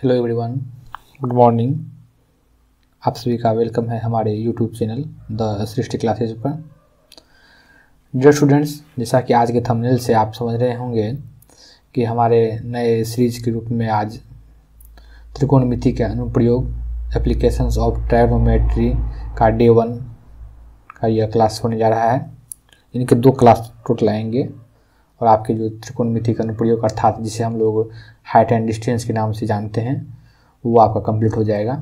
Hello everyone, good morning. आप सभी का वेलकम है हमारे YouTube channel the Srishti classes पर। डियर स्टूडेंट्स, जैसा कि आज के थंबनेल से आप समझ रहे होंगे कि हमारे नए सीरीज के रूप में आज त्रिकोणमिति के अनुप्रयोग एप्लीकेशंस ऑफ ट्रायगोनोमेट्री का डे 1 का यह क्लास होने जा रहा है। इनके 2 क्लास टोटल आएंगे और आपके जो त्रिकोणमिति का अनुप्रयोग अर्थात जिसे हम लोग हाइट एंड डिस्टेंस के नाम से जानते हैं वो आपका कंप्लीट हो जाएगा।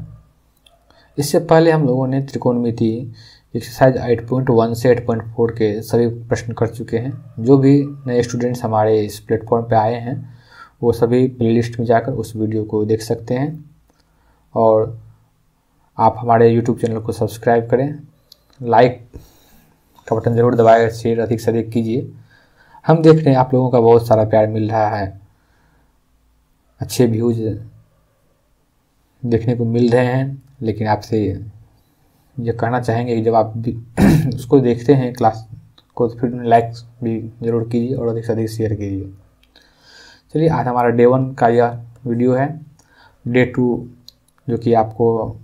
इससे पहले हम लोगों ने त्रिकोणमिति एक्सरसाइज 8.1 से 8.4 के सभी प्रश्न कर चुके हैं। जो भी नए स्टूडेंट्स हमारे इस प्लेटफॉर्म पे आए हैं वो सभी प्लेलिस्ट में जाकर उस वीडियो को देख सकते हैं और आप हमारे यूट्यूब चैनल को सब्सक्राइब करें, लाइक का बटन ज़रूर दबाएं, शेयर अधिक से अधिक कीजिए। हम देख रहे हैं आप लोगों का बहुत सारा प्यार मिल रहा है, अच्छे व्यूज देखने को मिल रहे हैं, लेकिन आपसे ये कहना चाहेंगे कि जब आप उसको देखते हैं क्लास को तो फिर लाइक भी ज़रूर कीजिए और अधिक से अधिक शेयर कीजिए। चलिए, आज हमारा डे 1 का यह वीडियो है। डे 2 जो कि आपको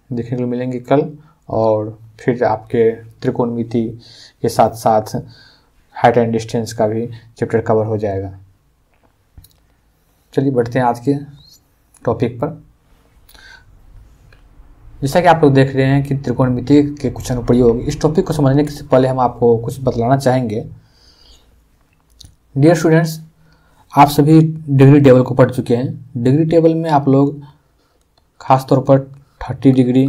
देखने को मिलेंगे कल, और फिर आपके त्रिकोणमिति के साथ साथ हाइट एंड डिस्टेंस का भी चैप्टर कवर हो जाएगा। चलिए बढ़ते हैं आज के टॉपिक पर। जैसा कि आप लोग देख रहे हैं कि त्रिकोणमिति के कुछ अनुप्रयोग, इस टॉपिक को समझने से पहले हम आपको कुछ बतलाना चाहेंगे। डियर स्टूडेंट्स, आप सभी डिग्री टेबल को पढ़ चुके हैं। डिग्री टेबल में आप लोग खास तौर पर 30 डिग्री,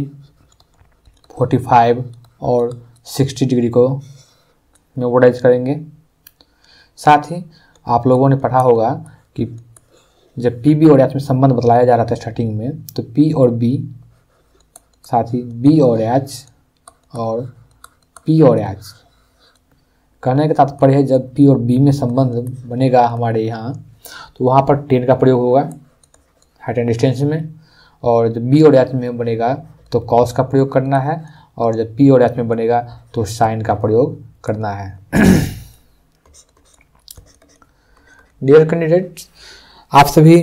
45 और 60 डिग्री को मेमोराइज करेंगे। साथ ही आप लोगों ने पढ़ा होगा कि जब पी बी और एच में संबंध बतलाया जा रहा था स्टार्टिंग में, तो पी और बी, साथ ही बी और एच और पी और एच, कहने का तात्पर्य है जब पी और बी में संबंध बनेगा हमारे यहाँ तो वहाँ पर 10 का प्रयोग होगा हाइट एंड डिस्टेंस में, और जब बी और एच में बनेगा तो कॉस का प्रयोग करना है, और जब पी और एच में बनेगा तो साइन का प्रयोग करना है। डियर कैंडिडेट्स, आप सभी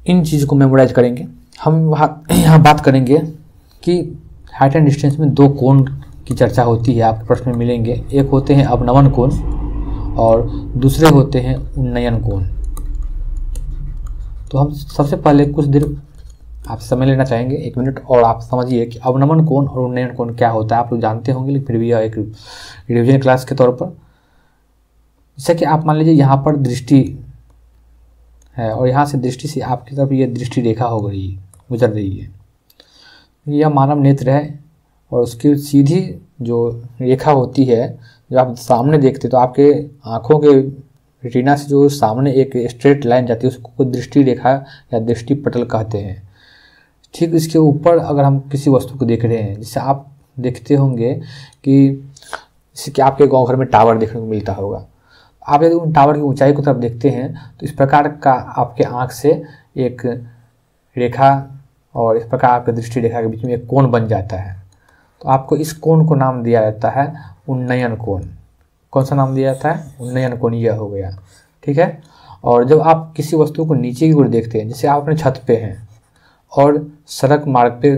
इन चीज़ों को मेमोराइज करेंगे। हम यहाँ बात करेंगे कि हाइट एंड डिस्टेंस में 2 कोण की चर्चा होती है, आपके प्रश्न में मिलेंगे। एक होते हैं अवनमन कोण और दूसरे होते हैं उन्नयन कोण। तो हम सबसे पहले कुछ देर आप समय लेना चाहेंगे, 1 मिनट, और आप समझिए कि अवनमन कोण और उन्नयन कोण क्या होता है। आप लोग जानते होंगे, लेकिन फिर भी यह एक रिवीजन क्लास के तौर पर। जैसे कि आप मान लीजिए यहाँ पर दृष्टि है और यहाँ से दृष्टि से आपकी तरफ ये दृष्टि रेखा हो गई, गुजर रही है। यह मानव नेत्र है और उसकी सीधी जो रेखा होती है, जब आप सामने देखते तो आपके आँखों के रेटिना से जो सामने एक स्ट्रेट लाइन जाती है उसको दृष्टि रेखा या दृष्टि पटल कहते हैं। ठीक इसके ऊपर अगर हम किसी वस्तु को देख रहे हैं, जैसे आप देखते होंगे कि जैसे कि आपके गांव घर में टावर देखने को मिलता होगा, आप यदि उन टावर की ऊंचाई की तरफ देखते हैं तो इस प्रकार का आपके आँख से एक रेखा और इस प्रकार आपके दृष्टि रेखा के बीच में एक कोण बन जाता है। तो आपको इस कोण को नाम दिया जाता है उन्नयन कोण। कौन सा नाम दिया जाता है? उन्नयन कोण। यह हो गया, ठीक है। और जब आप किसी वस्तु को नीचे की ओर देखते हैं, जैसे आप अपने छत पे हैं और सड़क मार्ग पे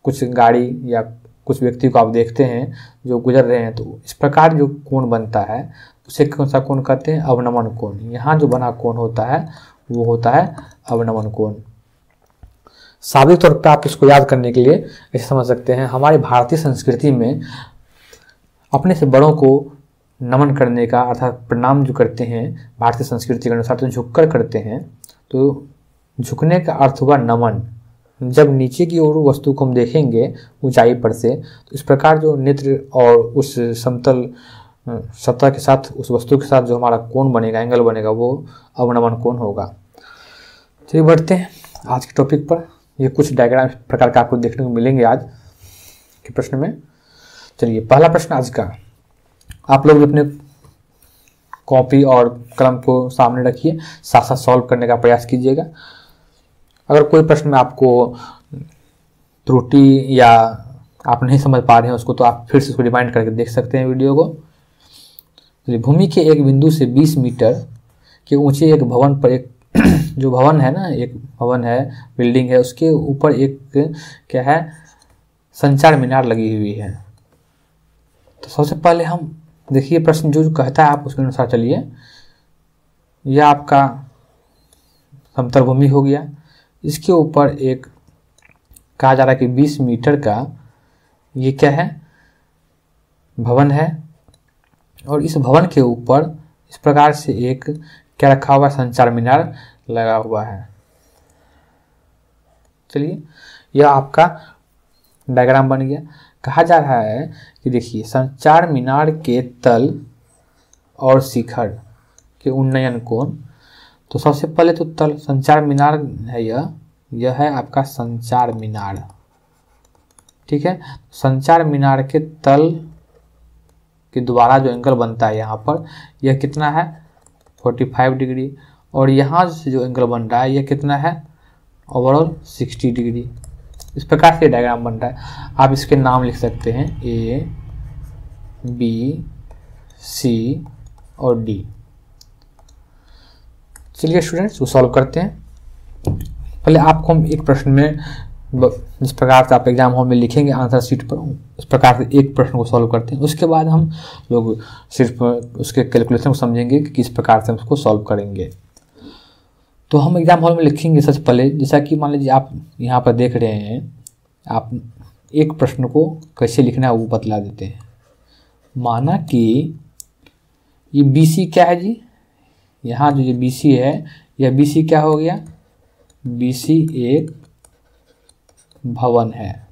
कुछ गाड़ी या कुछ व्यक्ति को आप देखते हैं जो गुजर रहे हैं, तो इस प्रकार जो कोण बनता है उसे कौन सा कोण कहते हैं? अवनमन कोण। यहाँ जो बना कोण होता है वो होता है अवनमन कोण। शाब्दिक तौर पर आप इसको याद करने के लिए ऐसे समझ सकते हैं, हमारी भारतीय संस्कृति में अपने से बड़ों को नमन करने का अर्थात प्रणाम जो करते हैं भारतीय संस्कृति के अनुसार तो झुककर करते हैं। तो झुकने का अर्थ हुआ नमन। जब नीचे की ओर वस्तु को हम देखेंगे ऊंचाई पर से, तो इस प्रकार जो नेत्र और उस समतल सतह के साथ उस वस्तु के साथ जो हमारा कोण बनेगा, एंगल बनेगा, वो अवनमन कोण होगा। चलिए बढ़ते हैं आज के टॉपिक पर। ये कुछ डायग्राम प्रकार का आपको देखने को मिलेंगे आज के प्रश्न में। चलिए, पहला प्रश्न आज का, आप लोग अपने कॉपी और कलम को सामने रखिए, साथ साथ सॉल्व करने का प्रयास कीजिएगा। अगर कोई प्रश्न में आपको त्रुटि या आप नहीं समझ पा रहे हैं उसको, तो आप फिर से उसको रिमाइंड करके देख सकते हैं वीडियो को। भूमि के एक बिंदु से 20 मीटर के ऊंचे एक भवन पर एक जो भवन है ना, एक भवन है, बिल्डिंग है, उसके ऊपर एक क्या है, संचार मीनार लगी हुई है। तो सबसे पहले हम देखिए प्रश्न जो कहता है आप उसके अनुसार चलिए। यह आपका समतल भूमि हो गया, इसके ऊपर एक कहा जा रहा है कि 20 मीटर का ये क्या है, भवन है, और इस भवन के ऊपर इस प्रकार से एक क्या रखा हुआ है, संचार मीनार लगा हुआ है। चलिए यह आपका डायग्राम बन गया। कहा जा रहा है कि देखिए संचार मीनार के तल और शिखर के उन्नयन कोण। तो सबसे पहले तो तल संचार मीनार है, यह है आपका संचार मीनार, ठीक है। संचार मीनार के तल के द्वारा जो एंगल बनता है यहाँ पर, यह कितना है, 45 डिग्री, और यहाँ से जो एंगल बन रहा है यह कितना है, ओवरऑल 60 डिग्री। इस प्रकार से डायग्राम बन रहा है। आप इसके नाम लिख सकते हैं ए, बी, सी और डी। चलिए स्टूडेंट्स वो सॉल्व करते हैं। पहले आपको हम एक प्रश्न में जिस प्रकार से आप एग्जाम हॉल में लिखेंगे आंसर शीट पर, उस प्रकार से एक प्रश्न को सॉल्व करते हैं। उसके बाद हम लोग सिर्फ उसके कैलकुलेशन को समझेंगे कि किस प्रकार से हम उसको सॉल्व करेंगे। तो हम एग्जाम हॉल में लिखेंगे सबसे पहले, जैसा कि मान लीजिए आप यहाँ पर देख रहे हैं, आप एक प्रश्न को कैसे लिखना है वो बतला देते हैं। माना कि ये BC क्या है जी, यहाँ जो ये BC है, यह BC क्या हो गया, BC एक भवन है,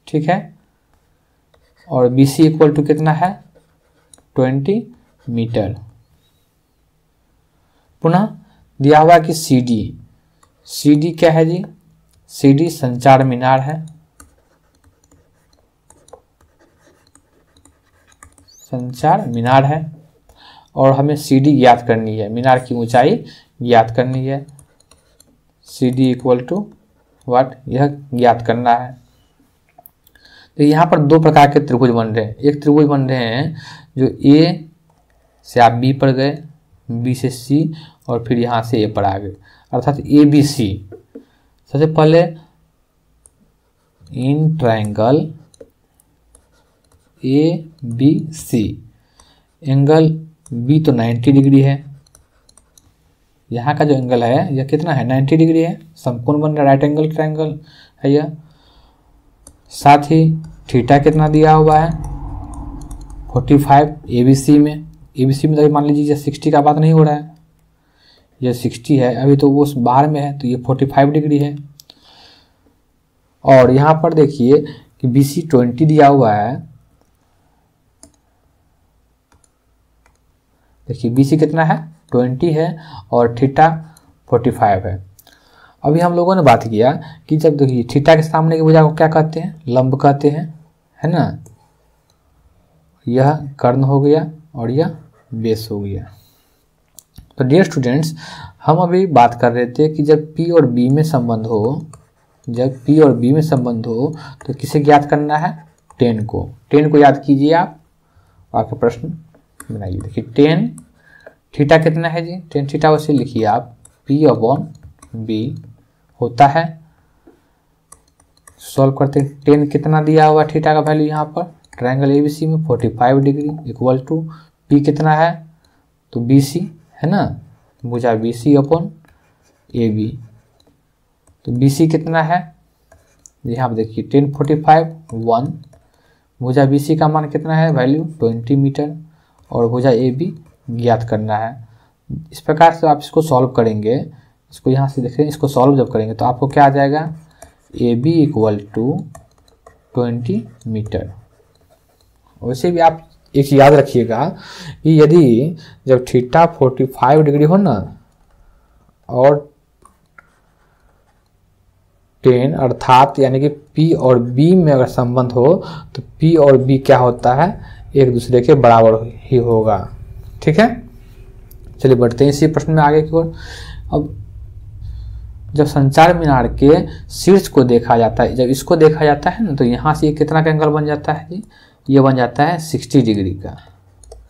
ठीक है, और BC इक्वल टू कितना है, 20 मीटर। पुनः दिया हुआ कि CD क्या है जी, CD संचार मीनार है, संचार मीनार है, और हमें CD ज्ञात करनी है, मीनार की ऊंचाई ज्ञात करनी है। CD इक्वल टू वाट, यह ज्ञात करना है। तो यहाँ पर दो प्रकार के त्रिभुज बन रहे हैं। एक त्रिभुज बन रहे हैं जो A से आप B पर गए, B से C, और फिर यहाँ से A पर आ गए, अर्थात ABC। सबसे पहले in triangle ABC angle B तो 90 डिग्री है, यहाँ का जो एंगल है यह कितना है, 90 डिग्री है, समकोण बन रहा है, राइट एंगल ट्रायंगल है यह। साथ ही थीटा कितना दिया हुआ है, 45 ABC में। ABC में तो मान लीजिए 60 का बात नहीं हो रहा है, यह 60 है, अभी तो वो बाहर में है, तो ये 45 डिग्री है। और यहाँ पर देखिए कि BC 20 दिया हुआ है, देखिए BC कितना है, 20 है, और थीटा 45 है। अभी हम लोगों ने बात किया कि जब देखिए थीटा के सामने की भुजा को क्या कहते हैं, लंब कहते हैं, है ना। यह कर्ण हो गया और यह बेस हो गया। तो डियर स्टूडेंट्स, हम अभी बात कर रहे थे कि जब P और B में संबंध हो, जब P और B में संबंध हो तो किसे ज्ञात करना है, टेन को। टेन को याद कीजिए आप, आपका प्रश्न बनाइए। देखिए टेन थीटा कितना है जी, टेन थीटा वैसे लिखिए आप, P/B होता है। सॉल्व करते हैं, टेन कितना दिया हुआ थीटा का वैल्यू यहाँ पर, ट्रायंगल ABC में 45 डिग्री इक्वल टू P कितना है, तो BC है ना, भुजा BC/AB। तो BC कितना है, यहाँ पर देखिए 10 45 1, भुजा BC का मान कितना है, वैल्यू 20 मीटर, और भुजा AB ज्ञात करना है। इस प्रकार से आप इसको सॉल्व करेंगे, इसको यहाँ से देखें, इसको सॉल्व जब करेंगे तो आपको क्या आ जाएगा, AB इक्वल टू 20 मीटर। वैसे भी आप एक चीज याद रखिएगा कि यदि जब थीटा 45 डिग्री हो ना, और 10 अर्थात यानी कि P और B में अगर संबंध हो तो P और B क्या होता है, एक दूसरे के बराबर ही होगा, ठीक है। चलिए बढ़ते हैं इसी प्रश्न में आगे की ओर। अब जब संचार मीनार के शीर्ष को देखा जाता है, जब इसको देखा जाता है ना, तो यहाँ से ये कितना का एंगल बन जाता है जी, ये बन जाता है 60 डिग्री का,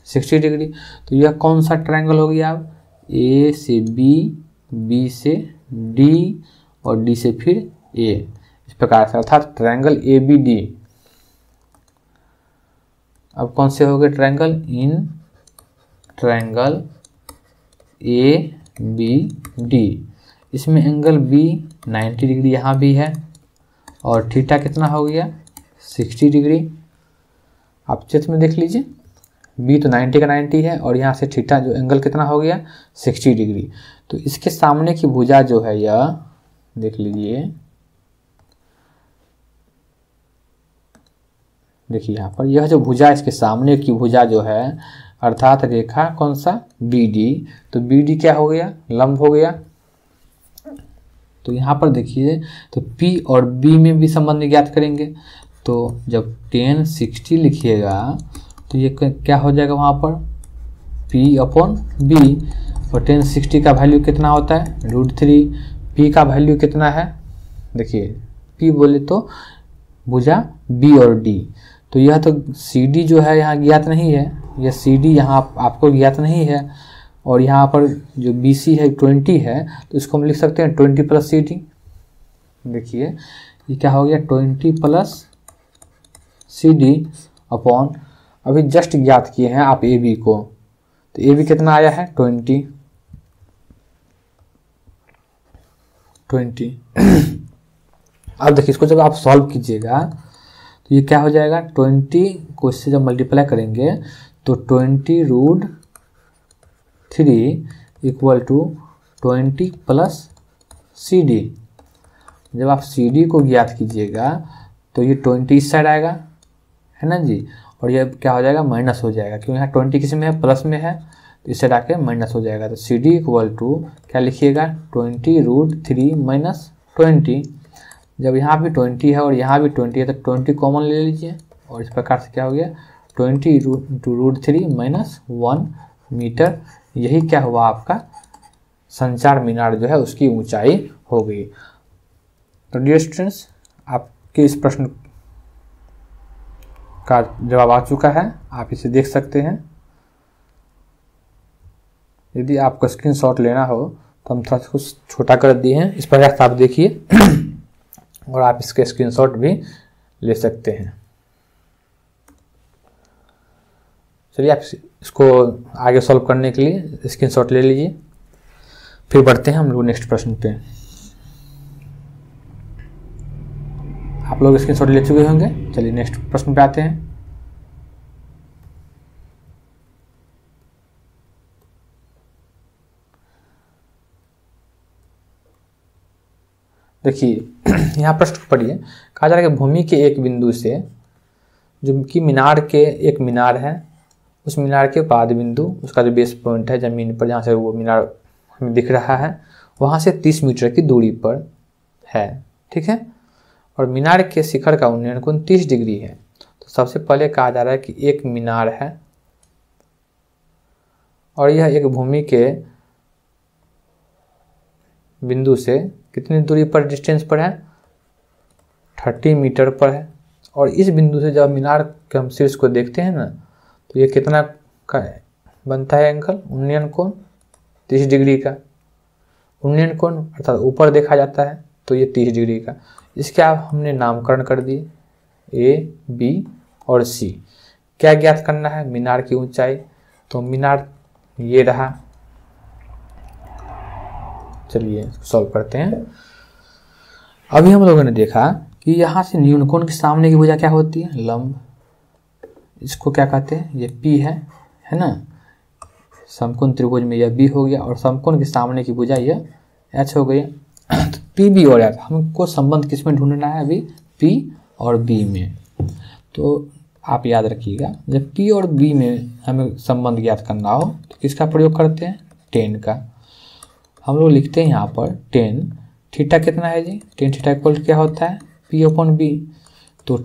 60 डिग्री। तो यह कौन सा ट्रायंगल हो गया? अब ए से बी, बी से डी और डी से फिर ए, इस प्रकार से, अर्थात ट्रायंगल ए बी डी। अब कौन से हो गए triangle? In triangle A B D, इसमें एंगल बी 90 डिग्री यहाँ भी है और थीटा कितना हो गया? 60 डिग्री। आप चित्र में देख लीजिए, बी तो 90 का 90 है और यहाँ से थीटा जो एंगल कितना हो गया? 60 डिग्री। तो इसके सामने की भुजा जो है यह देख लीजिए, देखिए यहाँ पर यह जो भुजा, इसके सामने की भुजा जो है अर्थात रेखा कौन सा? B D. तो बी डी क्या हो गया? लंब हो गया। तो यहाँ पर देखिए, तो P और B में भी संबंध ज्ञात करेंगे। तो जब tan 60 लिखिएगा तो ये क्या हो जाएगा वहाँ पर? P/B, और tan 60 का वैल्यू कितना होता है? √3। P का वैल्यू कितना है? देखिए P बोले तो भुजा B और D। तो यह तो CD जो है यहाँ ज्ञात नहीं है, यह CD यहाँ आपको ज्ञात नहीं है, और यहाँ पर जो BC है 20 है, तो इसको हम लिख सकते हैं 20 + CD। देखिए ये क्या हो गया? 20 + CD अपॉन, अभी जस्ट ज्ञात किए हैं आप AB को, तो AB कितना आया है? 20। अब देखिए इसको जब आप सॉल्व कीजिएगा तो ये क्या हो जाएगा? 20 को इससे जब मल्टीप्लाई करेंगे तो 20 √3 = 20 + CD। जब आप CD को ज्ञात कीजिएगा तो ये 20 इस साइड आएगा, है ना जी, और ये क्या हो जाएगा? माइनस हो जाएगा, क्योंकि यहाँ 20 किस में है? प्लस में है, तो इस साइड आके माइनस हो जाएगा। तो CD = क्या लिखिएगा? 20 √3 - 20। जब यहाँ भी 20 है और यहाँ भी 20 है तो 20 कॉमन ले लीजिए, और इस प्रकार से क्या हो गया? 20 √3 - 1 मीटर। यही क्या हुआ? आपका संचार मीनार जो है उसकी ऊंचाई हो गई। तो डियर स्टूडेंट्स, आपके इस प्रश्न का जवाब आ चुका है, आप इसे देख सकते हैं। यदि आपको स्क्रीनशॉट लेना हो तो हम थोड़ा सा कुछ छोटा कर दिए हैं, इस प्रकार से आप देखिए और आप इसके स्क्रीनशॉट भी ले सकते हैं। चलिए आप इसको आगे सॉल्व करने के लिए स्क्रीनशॉट ले लीजिए। फिर बढ़ते हैं हम लोग नेक्स्ट प्रश्न पे। आप लोग स्क्रीनशॉट ले चुके होंगे। चलिए नेक्स्ट प्रश्न पे आते हैं। देखिए यहाँ प्रश्न पढ़िए, कहा जा रहा है कि भूमि के एक बिंदु से, जो कि मीनार के एक मीनार है, उस मीनार के पाद बिंदु, उसका जो बेस पॉइंट है ज़मीन पर जहाँ से वो मीनार हमें दिख रहा है, वहाँ से 30 मीटर की दूरी पर है, ठीक है। और मीनार के शिखर का उन्नयन कोण 30 डिग्री है। तो सबसे पहले कहा जा रहा है कि एक मीनार है और यह एक भूमि के बिंदु से कितनी दूरी पर डिस्टेंस पर है? 30 मीटर पर है। और इस बिंदु से जब मीनार के हम शीर्ष को देखते हैं ना, तो ये कितना का बनता है एंगल? उन्नयन कोण 30 डिग्री का। उन्नयन कोण अर्थात ऊपर देखा जाता है, तो ये 30 डिग्री का। इसके आप हमने नामकरण कर दिए A, B और C। क्या ज्ञात करना है? मीनार की ऊंचाई। तो मीनार ये रहा। चलिए सॉल्व करते हैं। अभी हम लोगों ने देखा कि यहाँ से न्यून कोण के सामने की भुजा क्या होती है? लंब। इसको क्या कहते हैं? ये P है ना। समकोण त्रिभुज में यह B हो गया और समकोण के सामने की भुजा यह H हो गई। तो PB और H, हमको संबंध किस में ढूंढना है? अभी P और B में। तो आप याद रखिएगा, जब P और B में हमें संबंध ज्ञात करना हो तो किसका प्रयोग करते हैं? tan का। हम लोग लिखते हैं यहाँ पर tan थीटा कितना है जी? tan थीटा इक्वल क्या होता है? P/B। तो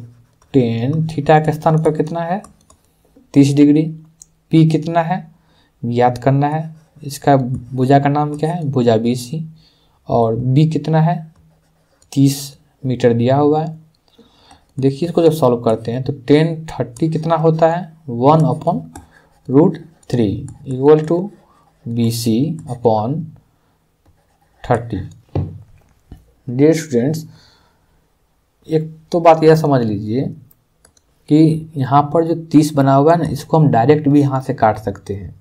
tan थीटा के स्थान पर कितना है? 30 डिग्री। P कितना है ज्ञात करना है। इसका भुजा का नाम क्या है? भुजा BC। और B कितना है? 30 मीटर दिया हुआ है। देखिए इसको जब सॉल्व करते हैं तो tan 30 कितना होता है? 1/2 √3 equal to BC upon 30। Dear students, एक तो बात यह समझ लीजिए कि यहाँ पर जो 30 बना हुआ है ना, इसको हम डायरेक्ट भी यहाँ से काट सकते हैं, ये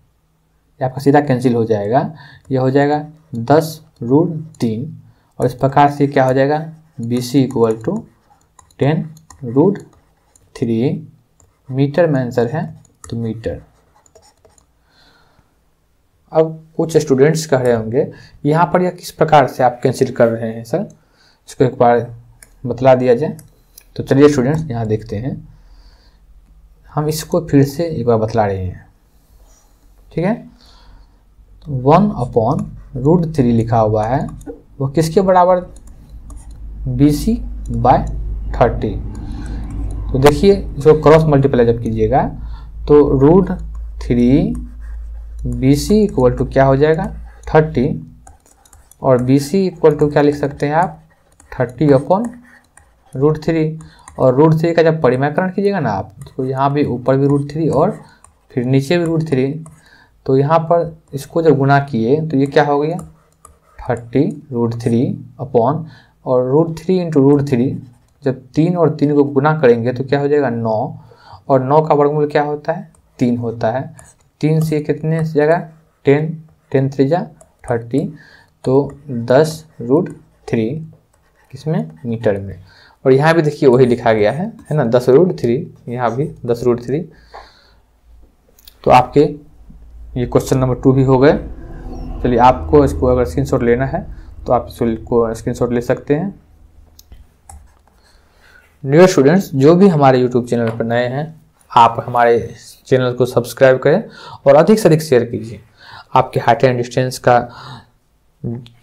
आपका सीधा कैंसिल हो जाएगा। यह हो जाएगा 10√3 और इस प्रकार से क्या हो जाएगा BC इक्वल टू 10√3 मीटर में आंसर है तो मीटर। अब कुछ स्टूडेंट्स कह रहे होंगे यहाँ पर यह किस प्रकार से आप कैंसिल कर रहे हैं सर, इसको एक बार बतला दिया जाए। तो चलिए स्टूडेंट्स यहाँ देखते हैं, हम इसको फिर से एक बार बतला रहे हैं, ठीक है। 1/√3 लिखा हुआ है, वो किसके बराबर, BC/30। तो देखिए इसको क्रॉस मल्टीप्लाई जब कीजिएगा तो √3 BC इक्वल टू क्या हो जाएगा 30 और BC इक्वल टू क्या लिख सकते हैं आप 30/√3। और √3 का जब परिमाकरण कीजिएगा ना आप, तो यहाँ भी ऊपर भी √3 और फिर नीचे भी √3, तो यहाँ पर इसको जब गुना किए तो ये क्या हो गया 30√3 अपॉन और √3 इंटू √3, जब 3 और 3 को गुना करेंगे तो क्या हो जाएगा 9 और 9 का वर्गमूल क्या होता है 3 होता है। 3 से कितने जगह 10, 10 3 30, तो 10√3 किसमें मीटर में। और यहाँ भी देखिए वही लिखा गया है ना 10√3, यहाँ भी 10√3। तो आपके ये क्वेश्चन नंबर 2 भी हो गए। चलिए आपको इसको अगर स्क्रीनशॉट लेना है तो आप इसको स्क्रीनशॉट ले सकते हैं। डियर स्टूडेंट्स, जो भी हमारे यूट्यूब चैनल पर नए हैं, आप हमारे चैनल को सब्सक्राइब करें और अधिक से अधिक शेयर कीजिए। आपके हाइट एंड डिस्टेंस का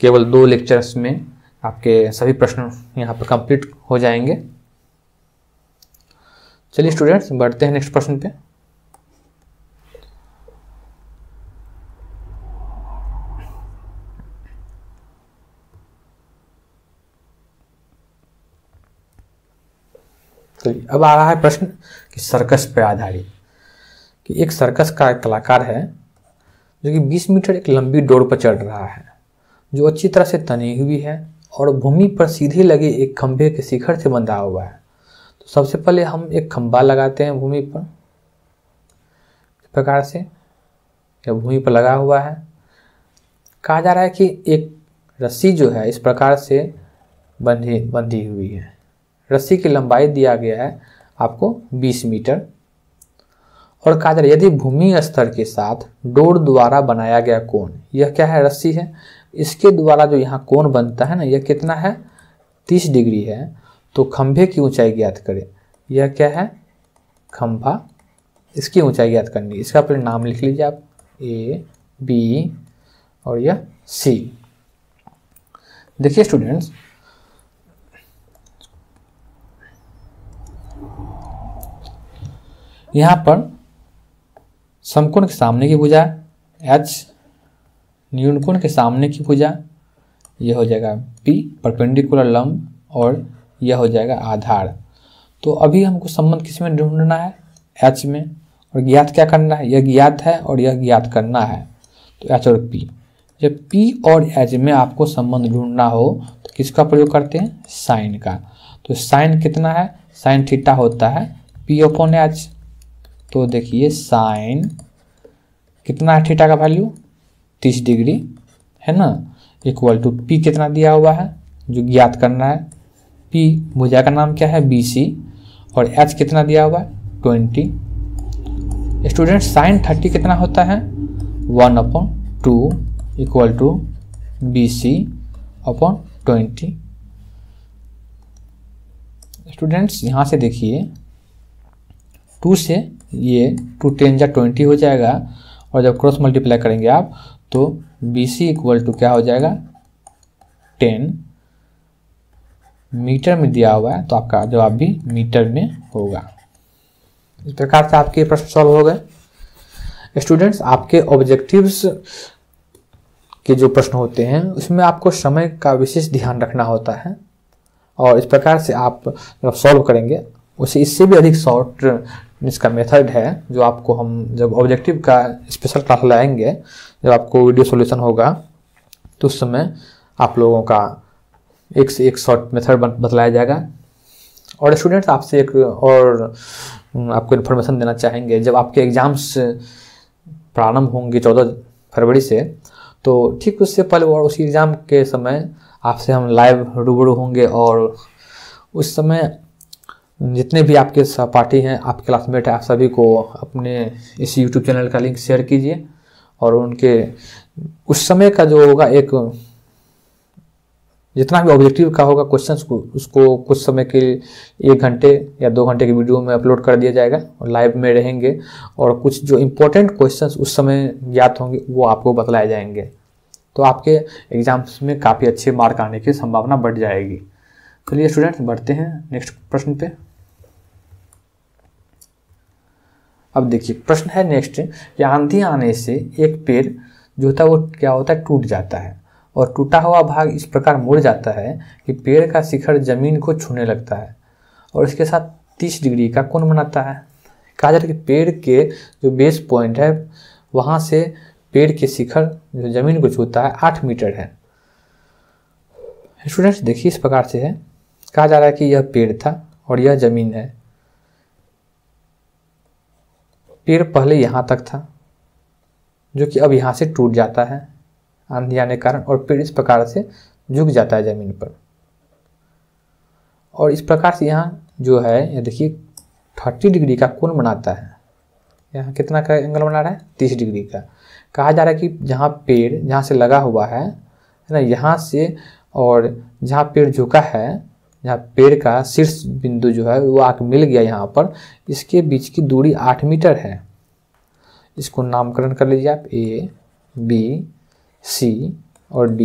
केवल 2 लेक्चर्स में आपके सभी प्रश्न यहाँ पर कंप्लीट हो जाएंगे। चलिए स्टूडेंट्स बढ़ते हैं नेक्स्ट प्रश्न पे। चलिए अब आ रहा है प्रश्न कि सर्कस पर आधारित, कि एक सर्कस का कलाकार है जो कि 20 मीटर एक लंबी डोर पर चढ़ रहा है जो अच्छी तरह से तनी हुई है और भूमि पर सीधे लगे एक खंभे के शिखर से बंधा हुआ है। तो सबसे पहले हम एक खंभा लगाते हैं भूमि पर, इस प्रकार से यह भूमि पर लगा हुआ है। कहा जा रहा है कि एक रस्सी जो है इस प्रकार से बंधी हुई है। रस्सी की लंबाई दिया गया है आपको 20 मीटर और कहा जा रहा है यदि भूमि स्तर के साथ डोर द्वारा बनाया गया कोण, यह क्या है रस्सी है, इसके द्वारा जो यहाँ कोण बनता है ना, यह कितना है 30 डिग्री है। तो खंभे की ऊंचाई ज्ञात करें। यह क्या है खंभा, इसकी ऊंचाई ज्ञात करनी। इसका पहले नाम लिख लीजिए आप A, B और यह C। देखिए स्टूडेंट्स, यहाँ पर समकोण के सामने की भुजा H, न्यूनकोण के सामने की भुजा यह हो जाएगा P परपेंडिकुलर लंब और यह हो जाएगा आधार। तो अभी हमको संबंध किस में ढूंढना है H में, और ज्ञात क्या करना है, यह ज्ञात है और यह ज्ञात करना है। तो H और P, जब P और H में आपको संबंध ढूंढना हो तो किसका प्रयोग करते हैं साइन का। तो साइन कितना है, साइन थीटा होता है P/H। तो देखिए साइन कितना है थीटा का वैल्यू 30 डिग्री है ना, इक्वल टू P कितना दिया हुआ है जो ज्ञात करना है। P भुजा का नाम क्या है BC और H कितना दिया हुआ है 20। स्टूडेंट साइन 30 कितना होता है 1/2 इक्वल टू BC/20। स्टूडेंट्स यहाँ से देखिए 2 से ये 2 10 × 20 हो जाएगा और जब क्रॉस मल्टीप्लाई करेंगे आप तो BC इक्वल टू क्या हो जाएगा 10 मीटर में दिया हुआ है, तो आपका जवाब भी मीटर में होगा। इस प्रकार से आपके प्रश्न सॉल्व हो गए। स्टूडेंट्स, आपके ऑब्जेक्टिव्स के जो प्रश्न होते हैं उसमें आपको समय का विशेष ध्यान रखना होता है और इस प्रकार से आप जब सॉल्व करेंगे उसे इससे भी अधिक शॉर्ट इसका मेथड है जो आपको हम जब ऑब्जेक्टिव का स्पेशल क्लास लाएंगे, जब आपको वीडियो सॉल्यूशन होगा तो उस समय आप लोगों का एक से एक शॉर्ट मेथड बतलाया जाएगा। और स्टूडेंट्स आपसे एक और आपको इन्फॉर्मेशन देना चाहेंगे, जब आपके एग्ज़ाम्स प्रारंभ होंगे 14 फरवरी से, तो ठीक उससे पहले और उसी एग्ज़ाम के समय आपसे हम लाइव रूबरू होंगे और उस समय जितने भी आपके सहपाठी हैं, आपके क्लासमेट हैं, आप सभी को अपने इस यूट्यूब चैनल का लिंक शेयर कीजिए और उनके उस समय का जो होगा एक जितना भी ऑब्जेक्टिव का होगा क्वेश्चंस को, उसको कुछ समय के 1 घंटे या 2 घंटे की वीडियो में अपलोड कर दिया जाएगा और लाइव में रहेंगे और कुछ जो इम्पोर्टेंट क्वेश्चंस उस समय ज्ञात होंगे वो आपको बतलाए जाएंगे, तो आपके एग्जाम्स में काफ़ी अच्छे मार्क आने की संभावना बढ़ जाएगी। चलिए स्टूडेंट्स बढ़ते हैं नेक्स्ट प्रश्न पे। अब देखिए प्रश्न है नेक्स्ट कि आंधी आने से एक पेड़ जो होता है वो क्या होता है, टूट जाता है और टूटा हुआ भाग इस प्रकार मुड़ जाता है कि पेड़ का शिखर जमीन को छूने लगता है और इसके साथ 30 डिग्री का कोण बनाता है। कहा जाता है कि पेड़ के जो बेस पॉइंट है वहाँ से पेड़ के शिखर जो जमीन को छूता है 8 मीटर है। स्टूडेंट्स देखिए इस प्रकार से है, कहा जा रहा है कि यह पेड़ था और यह जमीन है। पेड़ पहले यहाँ तक था जो कि अब यहाँ से टूट जाता है आंधी आने के कारण और पेड़ इस प्रकार से झुक जाता है ज़मीन पर और इस प्रकार से यहाँ जो है ये देखिए 30 डिग्री का कोण बनाता है। यहाँ कितना का एंगल बना रहा है, 30 डिग्री का। कहा जा रहा है कि जहाँ पेड़ जहाँ से लगा हुआ है ना, यहाँ से और जहाँ पेड़ झुका है, जहाँ पेड़ का शीर्ष बिंदु जो है वो आके मिल गया यहाँ पर, इसके बीच की दूरी 8 मीटर है। इसको नामकरण कर लीजिए आप A, B, C और D।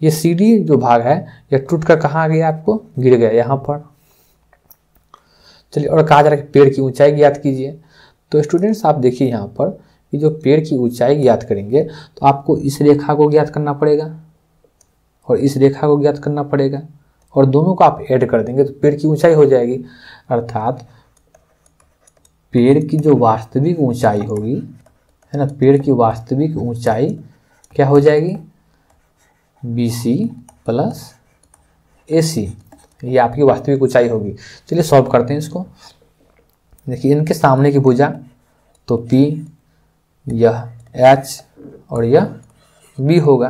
ये CD जो भाग है यह टूट कर कहाँ आ गया, आपको गिर गया यहाँ पर। चलिए और कहा जा रहा है कि पेड़ की ऊंचाई ज्ञात कीजिए। तो स्टूडेंट्स आप देखिए यहाँ पर कि जो पेड़ की ऊंचाई ज्ञात करेंगे तो आपको इस रेखा को ज्ञात करना पड़ेगा और इस रेखा को ज्ञात करना पड़ेगा और दोनों को आप ऐड कर देंगे तो पेड़ की ऊंचाई हो जाएगी। अर्थात पेड़ की जो वास्तविक ऊंचाई होगी है ना, पेड़ की वास्तविक ऊंचाई क्या हो जाएगी, BC प्लस AC, ये आपकी वास्तविक ऊंचाई होगी। चलिए सॉल्व करते हैं इसको। देखिए इनके सामने की भुजा तो P, यह H और यह B होगा।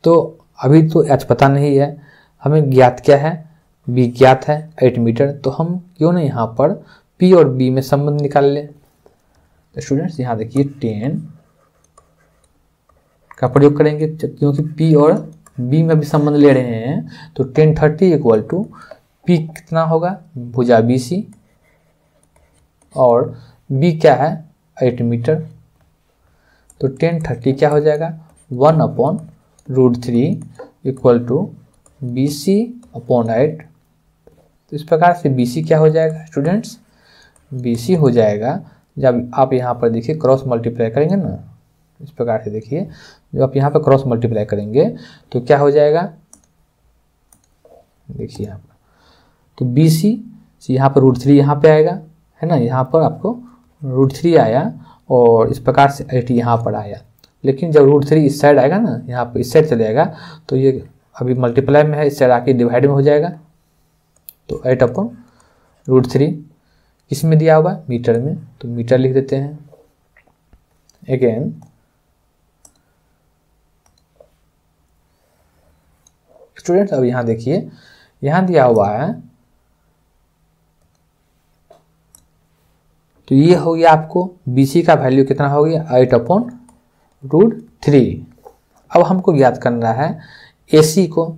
तो अभी तो H पता नहीं है, हमें ज्ञात क्या है, B ज्ञात है 8 मीटर। तो हम क्यों ना यहाँ पर P और B में संबंध निकाल लें। तो स्टूडेंट्स यहाँ देखिए 10 का प्रयोग करेंगे क्योंकि P और B में भी संबंध ले रहे हैं। तो 10 30 इक्वल टू P कितना होगा, भुजा BC और B क्या है 8 मीटर। तो 10 30 क्या हो जाएगा 1/√3 इक्वल टू BC अपॉन 8। तो इस प्रकार से BC क्या हो जाएगा स्टूडेंट्स, BC हो जाएगा जब आप यहाँ पर देखिए क्रॉस मल्टीप्लाई करेंगे ना, इस प्रकार से देखिए जब आप यहाँ पर क्रॉस मल्टीप्लाई करेंगे तो क्या हो जाएगा, देखिए यहाँ पर तो BC यहाँ पर √3 यहाँ पे आएगा है ना, यहाँ पर आपको √3 आया और इस प्रकार से 8 यहाँ पर आया। लेकिन जब √3 इस साइड आएगा ना, यहाँ पर इस साइड चले जाएगा तो ये अभी मल्टीप्लाई में है, इस साइड आके डिवाइड में हो जाएगा। तो 8/√3 किस में दिया हुआ, मीटर में, तो मीटर लिख देते हैं। अगेन स्टूडेंट्स अब यहाँ देखिए यहाँ दिया हुआ है तो ये हो गया आपको BC का वैल्यू कितना हो गया 8/√3। अब हमको ज्ञात करना है AC को।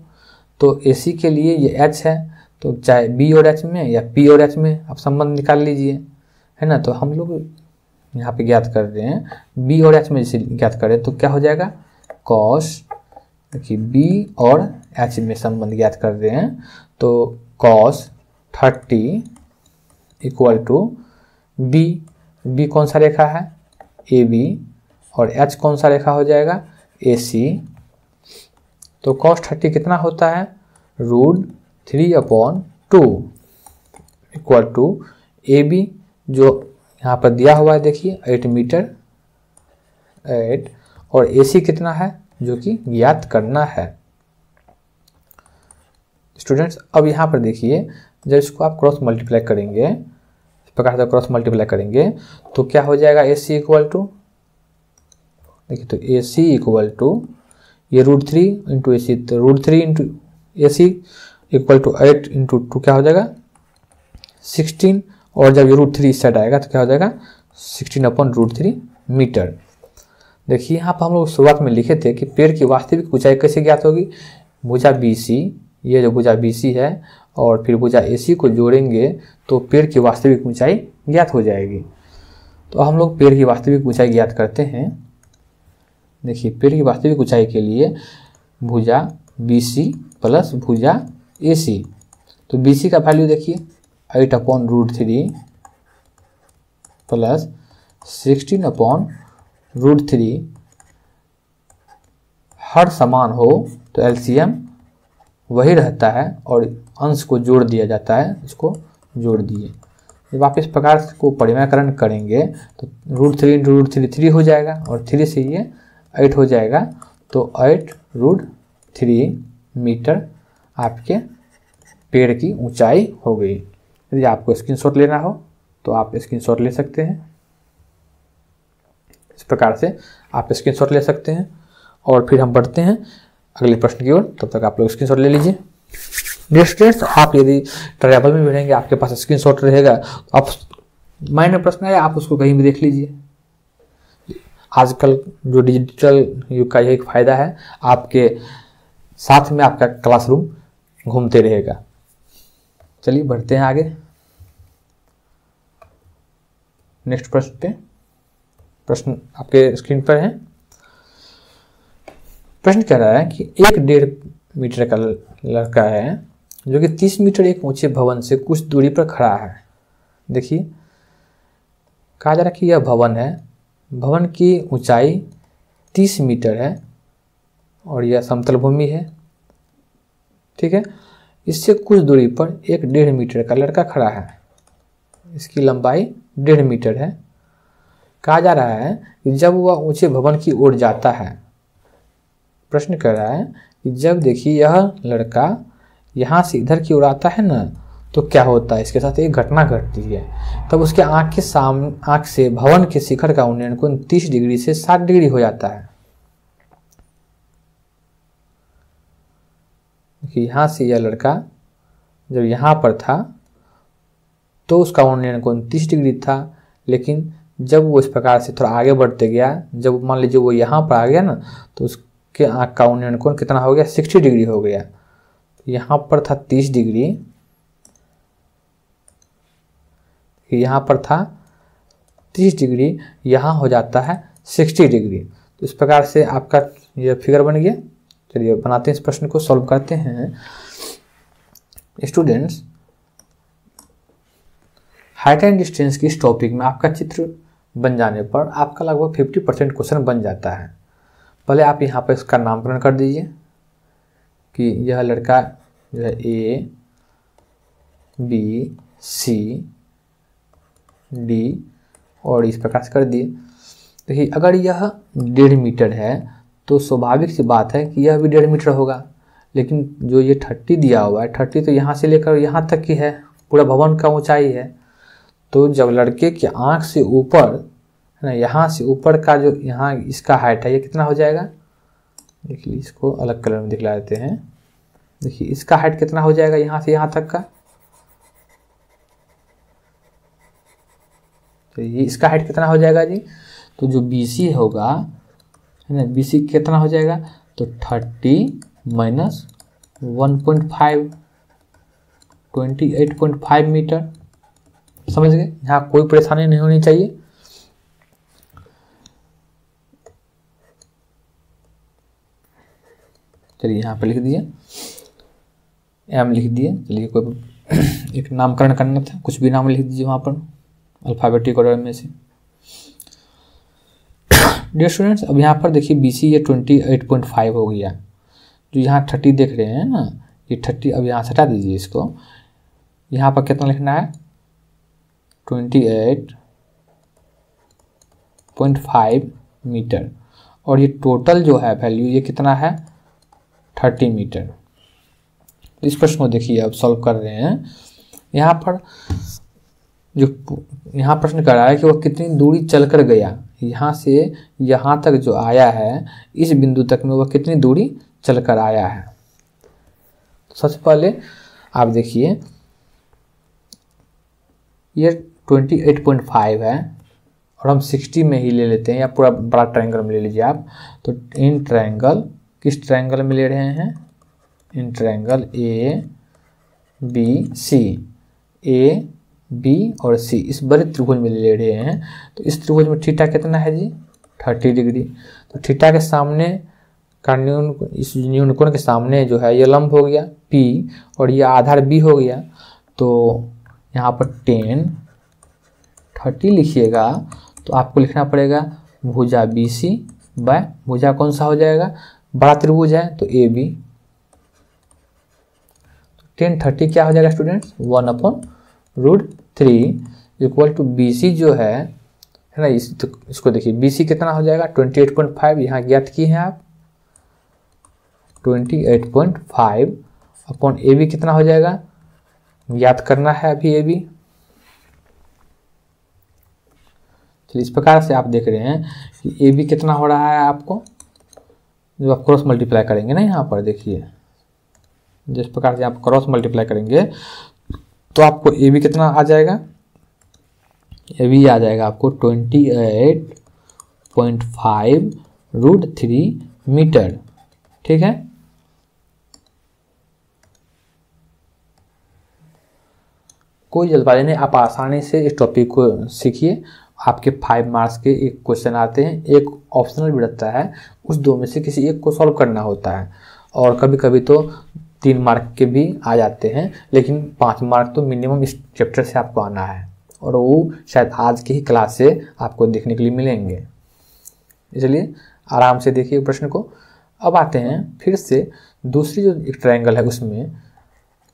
तो AC के लिए ये H है, तो चाहे B और H में या P और H में आप संबंध निकाल लीजिए है ना। तो हम लोग यहाँ पे ज्ञात कर रहे हैं B और H में, जैसे ज्ञात करें तो क्या हो जाएगा cos, देखिए B और H में संबंध ज्ञात कर रहे हैं तो cos 30 इक्वल टू B कौन सा रेखा है AB और H कौन सा रेखा हो जाएगा AC। तो cos 30 कितना होता है √3/2 इक्वल टू AB जो यहाँ पर दिया हुआ है देखिए 8 मीटर 8, और AC कितना है जो कि ज्ञात करना है। स्टूडेंट्स अब यहाँ पर देखिए, जब इसको आप क्रॉस मल्टीप्लाई करेंगे, इस प्रकार से क्रॉस मल्टीप्लाई करेंगे तो क्या हो जाएगा, AC इक्वल टू, देखिए तो AC इक्वल टू ये √3 इंटू AC, तो √3 into AC equal to 8 into 2 क्या हो जाएगा 16, और जब ये √3 इस साइड आएगा तो क्या हो जाएगा 16/√3 मीटर। देखिए यहाँ पर हम लोग शुरुआत में लिखे थे कि पेड़ की वास्तविक ऊंचाई कैसे ज्ञात होगी, भुजा BC, ये जो भुजा BC है और फिर भुजा AC को जोड़ेंगे तो पेड़ की वास्तविक ऊंचाई ज्ञात हो जाएगी। तो हम लोग पेड़ की वास्तविक ऊंचाई ज्ञात करते हैं। देखिए पेड़ की वास्तविक ऊंचाई के लिए भुजा BC प्लस भुजा AC, तो BC का वैल्यू देखिए 8/√3 प्लस 16/√3, हर समान हो तो LCM वही रहता है और अंश को जोड़ दिया जाता है, इसको जोड़ दिए। जब आप इस प्रकार को परिमेयकरण करेंगे तो √3 इंटू √3 3 हो जाएगा और 3 से ये 8 हो जाएगा, तो 8√3 मीटर आपके पेड़ की ऊंचाई हो गई। यदि आपको स्क्रीनशॉट लेना हो तो आप स्क्रीनशॉट ले सकते हैं, इस प्रकार से आप स्क्रीनशॉट ले सकते हैं। और फिर हम बढ़ते हैं अगले प्रश्न की ओर, तब तक आप लोग स्क्रीनशॉट ले लीजिए। डियर स्टूडेंट्स, आप यदि ट्रैवल में भी रहेंगे, आपके पास स्क्रीनशॉट रहेगा तो आप माइनर प्रश्न है आप उसको कहीं भी देख लीजिए। आजकल जो डिजिटल युग का यही एक फायदा है, आपके साथ में आपका क्लासरूम घूमते रहेगा। चलिए बढ़ते हैं आगे नेक्स्ट प्रश्न पे। प्रश्न आपके स्क्रीन पर है। प्रश्न कह रहा है कि 1.5 मीटर का लड़का है जो कि 30 मीटर एक ऊंचे भवन से कुछ दूरी पर खड़ा है। देखिए कहा जा रहा है कि यह भवन है, भवन की ऊंचाई 30 मीटर है और यह समतल भूमि है, ठीक है। इससे कुछ दूरी पर एक 1.5 मीटर का लड़का खड़ा है, इसकी लंबाई 1.5 मीटर है। कहा जा रहा है कि जब वह ऊंचे भवन की ओर जाता है, प्रश्न कर रहा है कि जब देखिए यह लड़का यहाँ से इधर की ओर आता है ना, तो क्या होता है, इसके साथ एक घटना घटती है। तब उसके आँख से भवन के शिखर का उन्नयन कोण 30 डिग्री से 60 डिग्री हो जाता है। देखिए यहाँ से यह लड़का जब यहाँ पर था तो उसका उन्नयन कोण 30 डिग्री था, लेकिन जब वो इस प्रकार से थोड़ा आगे बढ़ते गया, जब मान लीजिए वो यहाँ पर आ गया ना, तो उसके आँख का उन्नयन कोण कितना हो गया 60 डिग्री हो गया। यहाँ पर था 30 डिग्री, यहाँ पर था 30 डिग्री, यहाँ हो जाता है 60 डिग्री। तो इस प्रकार से आपका यह फिगर बन गया। चलिए बनाते हैं, इस प्रश्न को सॉल्व करते हैं। स्टूडेंट्स, हाइट एंड डिस्टेंस की इस टॉपिक में आपका चित्र बन जाने पर आपका लगभग 50% क्वेश्चन बन जाता है। पहले आप यहाँ पर इसका नामकरण कर दीजिए कि यह लड़का जो है A B C D और इस प्रकार से कर दिए। देखिए अगर यह 1.5 मीटर है तो स्वाभाविक सी बात है कि यह भी 1.5 मीटर होगा, लेकिन जो ये 30 दिया हुआ है, 30 तो यहाँ से लेकर यहाँ तक की है, पूरा भवन का ऊंचाई है। तो जब लड़के की आँख से ऊपर है ना, यहाँ से ऊपर का जो यहाँ इसका हाइट है, ये कितना हो जाएगा, देखिए इसको अलग कलर में दिखला देते हैं। देखिए इसका हाइट कितना हो जाएगा यहाँ से यहाँ तक का, तो ये इसका हाइट कितना हो जाएगा जी, तो जो BC होगा है ना, BC कितना हो जाएगा, तो 30 माइनस 1.5 28.5 मीटर। समझ गए, यहाँ कोई परेशानी नहीं होनी चाहिए। चलिए यहाँ पर लिख दिए, M लिख दिए। चलिए कोई एक नामकरण करना था, कुछ भी नाम लिख दीजिए वहाँ पर अल्फ़ाबेटिक ऑर्डर में से। डियर स्टूडेंट्स, अब यहाँ पर देखिए BC ये 28.5 हो गया, जो यहाँ 30 देख रहे हैं ना, ये 30 अब यहाँ से हटा दीजिए इसको। यहाँ पर कितना लिखना है 28.5 मीटर, और ये टोटल जो है वैल्यू ये कितना है 30 मीटर। इस प्रश्न को देखिए अब सॉल्व कर रहे हैं। यहाँ पर जो यहाँ प्रश्न कर रहा है कि वह कितनी दूरी चलकर गया, यहाँ से यहाँ तक जो आया है इस बिंदु तक में वह कितनी दूरी चलकर आया है। तो सबसे पहले आप देखिए ये 28.5 है और हम 60 में ही ले लेते हैं, या पूरा बड़ा ट्रायंगल में ले लीजिए आप। तो इन ट्रायंगल, किस ट्रायंगल में ले रहे हैं, in triangle A B C, A B और सी, इस बड़े त्रिभुज में ले रहे हैं। तो इस त्रिभुज में थीटा कितना है जी 30 डिग्री। तो थीटा के सामने का इस न्यूनकोण के सामने जो है ये लंब हो गया P और ये आधार B हो गया। तो यहाँ पर 30 लिखिएगा तो आपको लिखना पड़ेगा भुजा BC बाय भुजा कौन सा हो जाएगा, बड़ा त्रिभुज है तो AB। 1030 क्या हो जाएगा स्टूडेंट्स, 1/√3 इक्वल टू BC जो है ना, इसको देखिए BC कितना हो जाएगा 28.5, यहाँ ज्ञात किए हैं आप 28.5 अपॉन AB कितना हो जाएगा, ज्ञात करना है अभी AB। चलिए इस प्रकार से आप देख रहे हैं कि AB कितना हो रहा है आपको, जब आप क्रॉस मल्टीप्लाई करेंगे ना, यहाँ पर देखिए जिस प्रकार से आप क्रॉस मल्टीप्लाई करेंगे तो आपको AB कितना आ जाएगा, AB आ जाएगा आपको 28.5√3 मीटर। ठीक है, कोई जल्दबाजी नहीं, आप आसानी से इस टॉपिक को सीखिए। आपके 5 मार्क्स के एक क्वेश्चन आते हैं, एक ऑप्शनल भी रहता है, उस दो में से किसी एक को सॉल्व करना होता है, और कभी कभी तो 3 मार्क के भी आ जाते हैं, लेकिन 5 मार्क तो मिनिमम इस चैप्टर से आपको आना है, और वो शायद आज की ही क्लास से आपको देखने के लिए मिलेंगे। इसलिए आराम से देखिए प्रश्न को। अब आते हैं फिर से दूसरी जो एक ट्रायंगल है उसमें,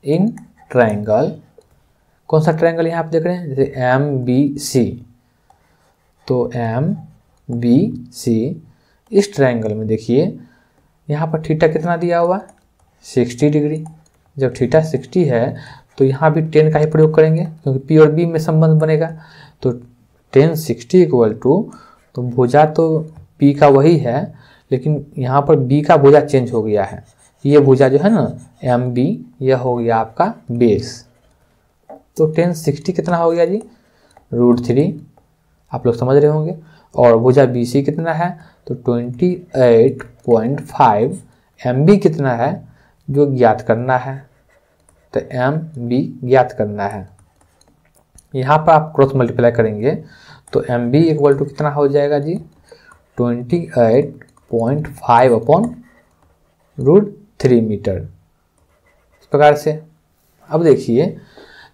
इन ट्रायंगल, कौन सा ट्रायंगल यहाँ आप देख रहे हैं, जैसे MBC। तो MBC इस ट्रायंगल में देखिए यहाँ पर थीटा कितना दिया हुआ है 60 डिग्री। जब थीटा 60 है तो यहाँ भी 10 का ही प्रयोग करेंगे क्योंकि P और B में संबंध बनेगा। तो 10 60 इक्वल टू, तो भुजा तो P का वही है, लेकिन यहाँ पर B का भुजा चेंज हो गया है। ये भुजा जो है ना MB, यह हो गया आपका बेस। तो 10 60 कितना हो गया जी √3, आप लोग समझ रहे होंगे। और भुजा BC कितना है, तो 28.5 MB कितना है जो ज्ञात करना है, तो MB ज्ञात करना है। यहाँ पर आप क्रॉस मल्टीप्लाई करेंगे तो MB इक्वल टू कितना हो जाएगा जी 28.5/√3 मीटर। इस प्रकार से अब देखिए,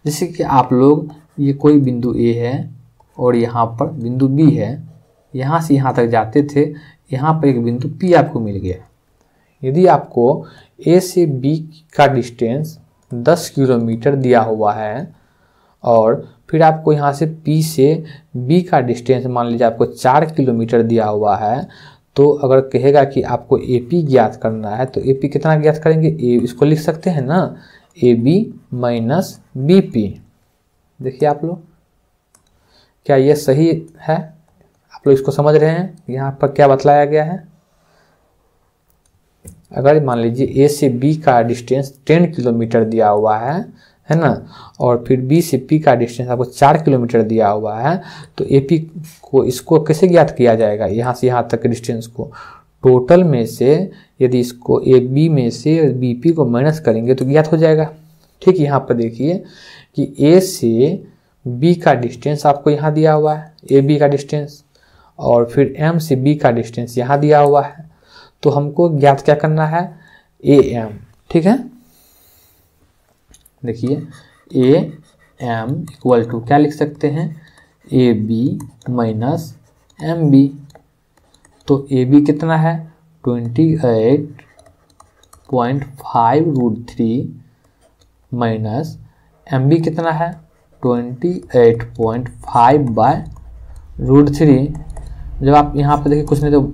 जैसे कि आप लोग ये कोई बिंदु A है और यहाँ पर बिंदु B है, यहाँ से यहाँ तक जाते थे, यहाँ पर एक बिंदु P आपको मिल गया। यदि आपको A से B का डिस्टेंस 10 किलोमीटर दिया हुआ है और फिर आपको यहाँ से P से B का डिस्टेंस मान लीजिए आपको 4 किलोमीटर दिया हुआ है, तो अगर कहेगा कि आपको AP ज्ञात करना है तो AP कितना ज्ञात करेंगे, इसको लिख सकते हैं ना AB माइनस BP। देखिए आप लोग क्या ये सही है, आप लोग इसको समझ रहे हैं यहाँ पर क्या बतलाया गया है। अगर मान लीजिए A से B का डिस्टेंस 10 किलोमीटर दिया हुआ है ना, और फिर B से P का डिस्टेंस आपको 4 किलोमीटर दिया हुआ है, तो AP को इसको कैसे ज्ञात किया जाएगा, यहाँ से यहाँ तक के डिस्टेंस को टोटल में से यदि इसको AB में से BP को माइनस करेंगे तो ज्ञात हो जाएगा। ठीक, यहाँ पर देखिए कि A से B का डिस्टेंस आपको यहाँ दिया हुआ है, AB का डिस्टेंस, और फिर M से B का डिस्टेंस यहाँ दिया हुआ है, तो हमको ज्ञात क्या करना है AM। ठीक है, देखिए AM इक्वल टू क्या लिख सकते हैं AB माइनस MB। तो AB कितना है 28.5√3 माइनस MB कितना है 28.5/√3। जब आप यहाँ पे देखिए कुछ नहीं तो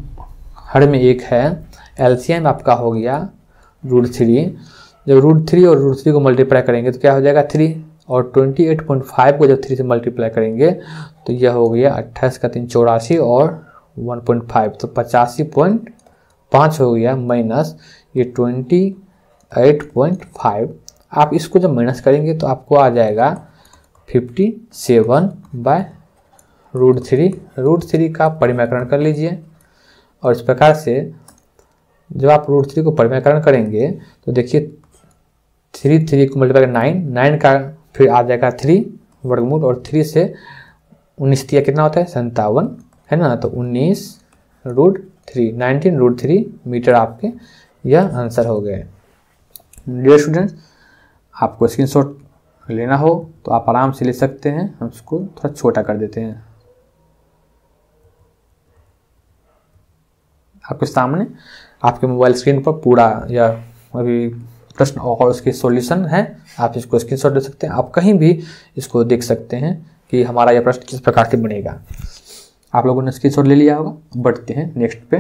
हर में एक है, एलसीएम आपका हो गया √3। जब √3 और √3 को मल्टीप्लाई करेंगे तो क्या हो जाएगा 3, और 28.5 को जब 3 से मल्टीप्लाई करेंगे तो यह हो गया 28 का 3 84 और 1.5 तो 85.5 हो गया माइनस ये 28.5। आप इसको जब माइनस करेंगे तो आपको आ जाएगा 57/√3। √3 का परिमाकरण कर लीजिए, और इस प्रकार से जब आप √3 को परिमाकरण करेंगे तो देखिए 3 को मल्टीप्लाई 9 का फिर आ जाएगा 3 वर्गमूल, और 3 से 19 दिया कितना होता है 57 है ना, तो 19√3 मीटर आपके यह आंसर हो गए। डियर स्टूडेंट्स, आपको स्क्रीनशॉट लेना हो तो आप आराम से ले सकते हैं, हम इसको थोड़ा छोटा कर देते हैं। आपके सामने आपके मोबाइल स्क्रीन पर पूरा या अभी प्रश्न और उसकी सॉल्यूशन है, आप इसको स्क्रीनशॉट ले सकते हैं। आप कहीं भी इसको देख सकते हैं कि हमारा यह प्रश्न किस प्रकार से बनेगा। आप लोगों ने स्क्रीनशॉट ले लिया होगा। बढ़ते हैं नेक्स्ट पे,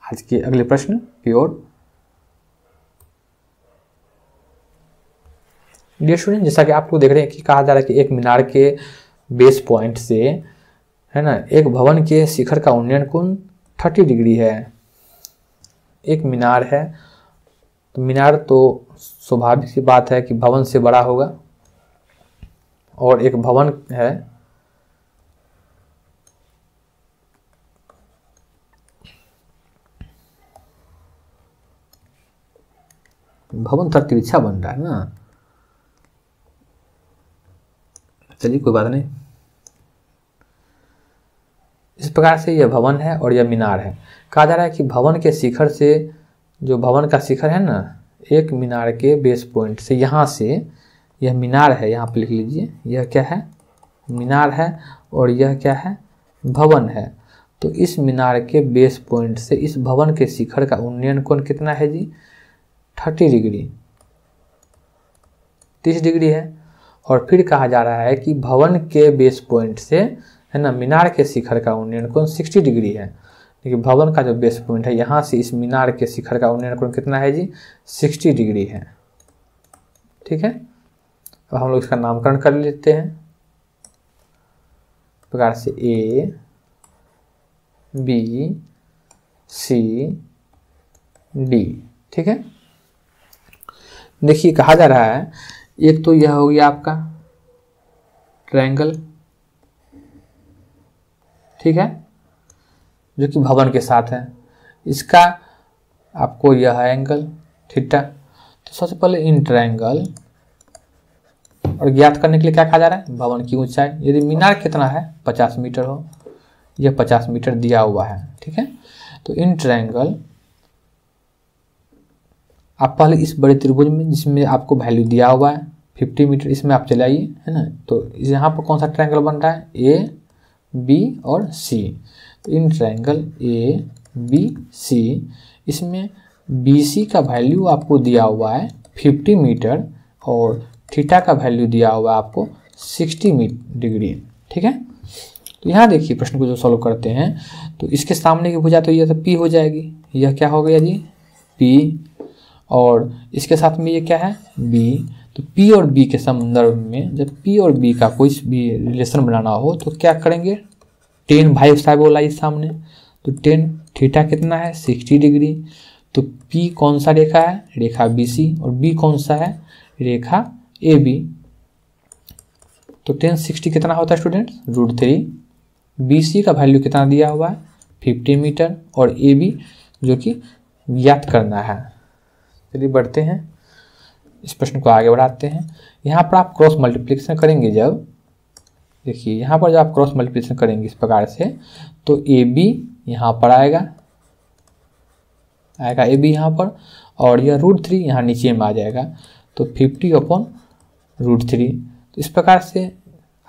आज के अगले प्रश्न की ओर। डियर स्टूडेंट, जैसा कि आप लोग देख रहे हैं कि कहा जा रहा है कि एक मीनार के बेस पॉइंट से है ना एक भवन के शिखर का उन्नयन कोण 30 डिग्री है। एक मीनार है तो मीनार तो स्वाभाविक सी बात है कि भवन से बड़ा होगा, और एक भवन है भवन थोड़ा तिरछा बन रहा है ना, चलिए कोई बात नहीं। इस प्रकार से यह भवन है और यह मीनार है। कहा जा रहा है कि भवन के शिखर से, जो भवन का शिखर है ना, एक मीनार के बेस पॉइंट से, यहाँ से यह मीनार है, यहाँ पे लिख लीजिए, यह क्या है मीनार है और यह क्या है भवन है। तो इस मीनार के बेस पॉइंट से इस भवन के शिखर का उन्नयन कोण कितना है जी 30 डिग्री, 30 डिग्री है। और फिर कहा जा रहा है कि भवन के बेस पॉइंट से है ना मीनार के शिखर का उन्नयन कोण 60 डिग्री है। देखिए भवन का जो बेस पॉइंट है यहाँ से इस मीनार के शिखर का उन्नयन कोण कितना है जी 60 डिग्री है। ठीक है, अब हम लोग इसका नामकरण कर लेते हैं प्रकार से A B C D। ठीक है, देखिए कहा जा रहा है एक तो यह हो गया आपका ट्रायंगल, ठीक है, जो कि भवन के साथ है। इसका आपको यह है एंगल थीटा। तो सबसे पहले इन ट्रायंगल और ज्ञात करने के लिए क्या कहा जा रहा है भवन की ऊंचाई। यदि मीनार कितना है 50 मीटर हो, यह 50 मीटर दिया हुआ है। ठीक है, तो इन ट्रायंगल आप पहले इस बड़े त्रिभुज में जिसमें आपको वैल्यू दिया हुआ है 50 मीटर, इसमें आप चले आइए है ना। तो यहाँ पर कौन सा ट्रायंगल बन रहा है A B और C। तो in triangle A B C, इसमें BC का वैल्यू आपको दिया हुआ है 50 मीटर और थीटा का वैल्यू दिया हुआ है आपको 60 डिग्री। ठीक है, तो यहाँ देखिए प्रश्न को जो सॉल्व करते हैं तो इसके सामने की भुजा तो यह तो P हो जाएगी, यह क्या हो गया जी P, और इसके साथ में ये क्या है B। तो P और B के संदर्भ में जब P और B का कोई भी रिलेशन बनाना हो तो क्या करेंगे, tan भाई साहब बोला इस सामने, तो tan थीटा कितना है 60 डिग्री। तो P कौन सा रेखा है रेखा BC, और B कौन सा है रेखा AB। तो tan 60 कितना होता है स्टूडेंट्स √3। BC का वैल्यू कितना दिया हुआ है 50 मीटर, और AB जो कि ज्ञात करना है। चलिए बढ़ते हैं, इस प्रश्न को आगे बढ़ाते हैं। यहाँ पर आप क्रॉस मल्टीप्लिकेशन करेंगे, जब देखिए यहाँ पर जब आप क्रॉस मल्टीप्लिकेशन करेंगे इस प्रकार से तो AB यहाँ पर आएगा AB यहाँ पर, और यह √3 यहाँ नीचे में आ जाएगा। तो 50/√3। तो इस प्रकार से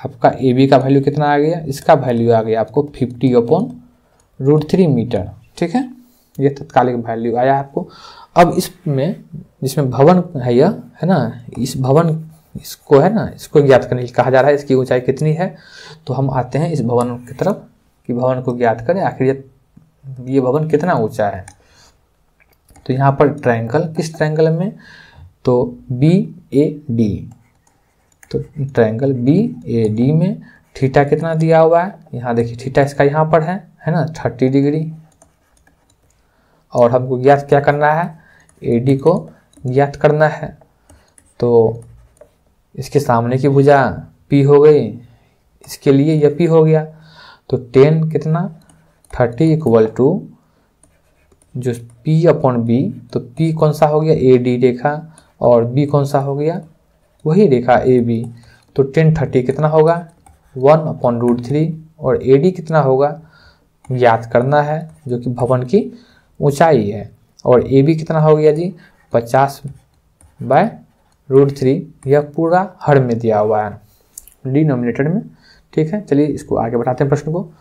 आपका AB का वैल्यू कितना आ गया, इसका वैल्यू आ गया आपको 50/√3 मीटर। ठीक है, ये तत्कालिक वैल्यू आया आपको। अब इसमें जिसमें भवन है यह है ना, इस भवन इसको है ना, इसको ज्ञात करने के लिए कहा जा रहा है इसकी ऊंचाई कितनी है। तो हम आते हैं इस भवन की तरफ कि भवन को ज्ञात करें आखिर ये भवन कितना ऊंचा है। तो यहाँ पर ट्रायंगल, किस ट्रायंगल में, तो BAD, तो ट्रायंगल BAD में थीटा कितना दिया हुआ है, यहाँ देखिए थीटा इसका यहाँ पर है ना 30 डिग्री। और हमको ज्ञात क्या करना है, AD को ज्ञात करना है। तो इसके सामने की भुजा P हो गई, इसके लिए यह P हो गया। तो 10 कितना 30 इक्वल टू जो P/B, तो P कौन सा हो गया, AD रेखा, और B कौन सा हो गया, वही रेखा AB। तो 10 30 कितना होगा 1/√3, और AD कितना होगा ज्ञात करना है, जो कि भवन की ऊंचाई है। और AB कितना हो गया जी 50/√3, यह पूरा हर में दिया हुआ है डिनोमिनेटर में। ठीक है, चलिए इसको आगे बढ़ाते हैं प्रश्न को।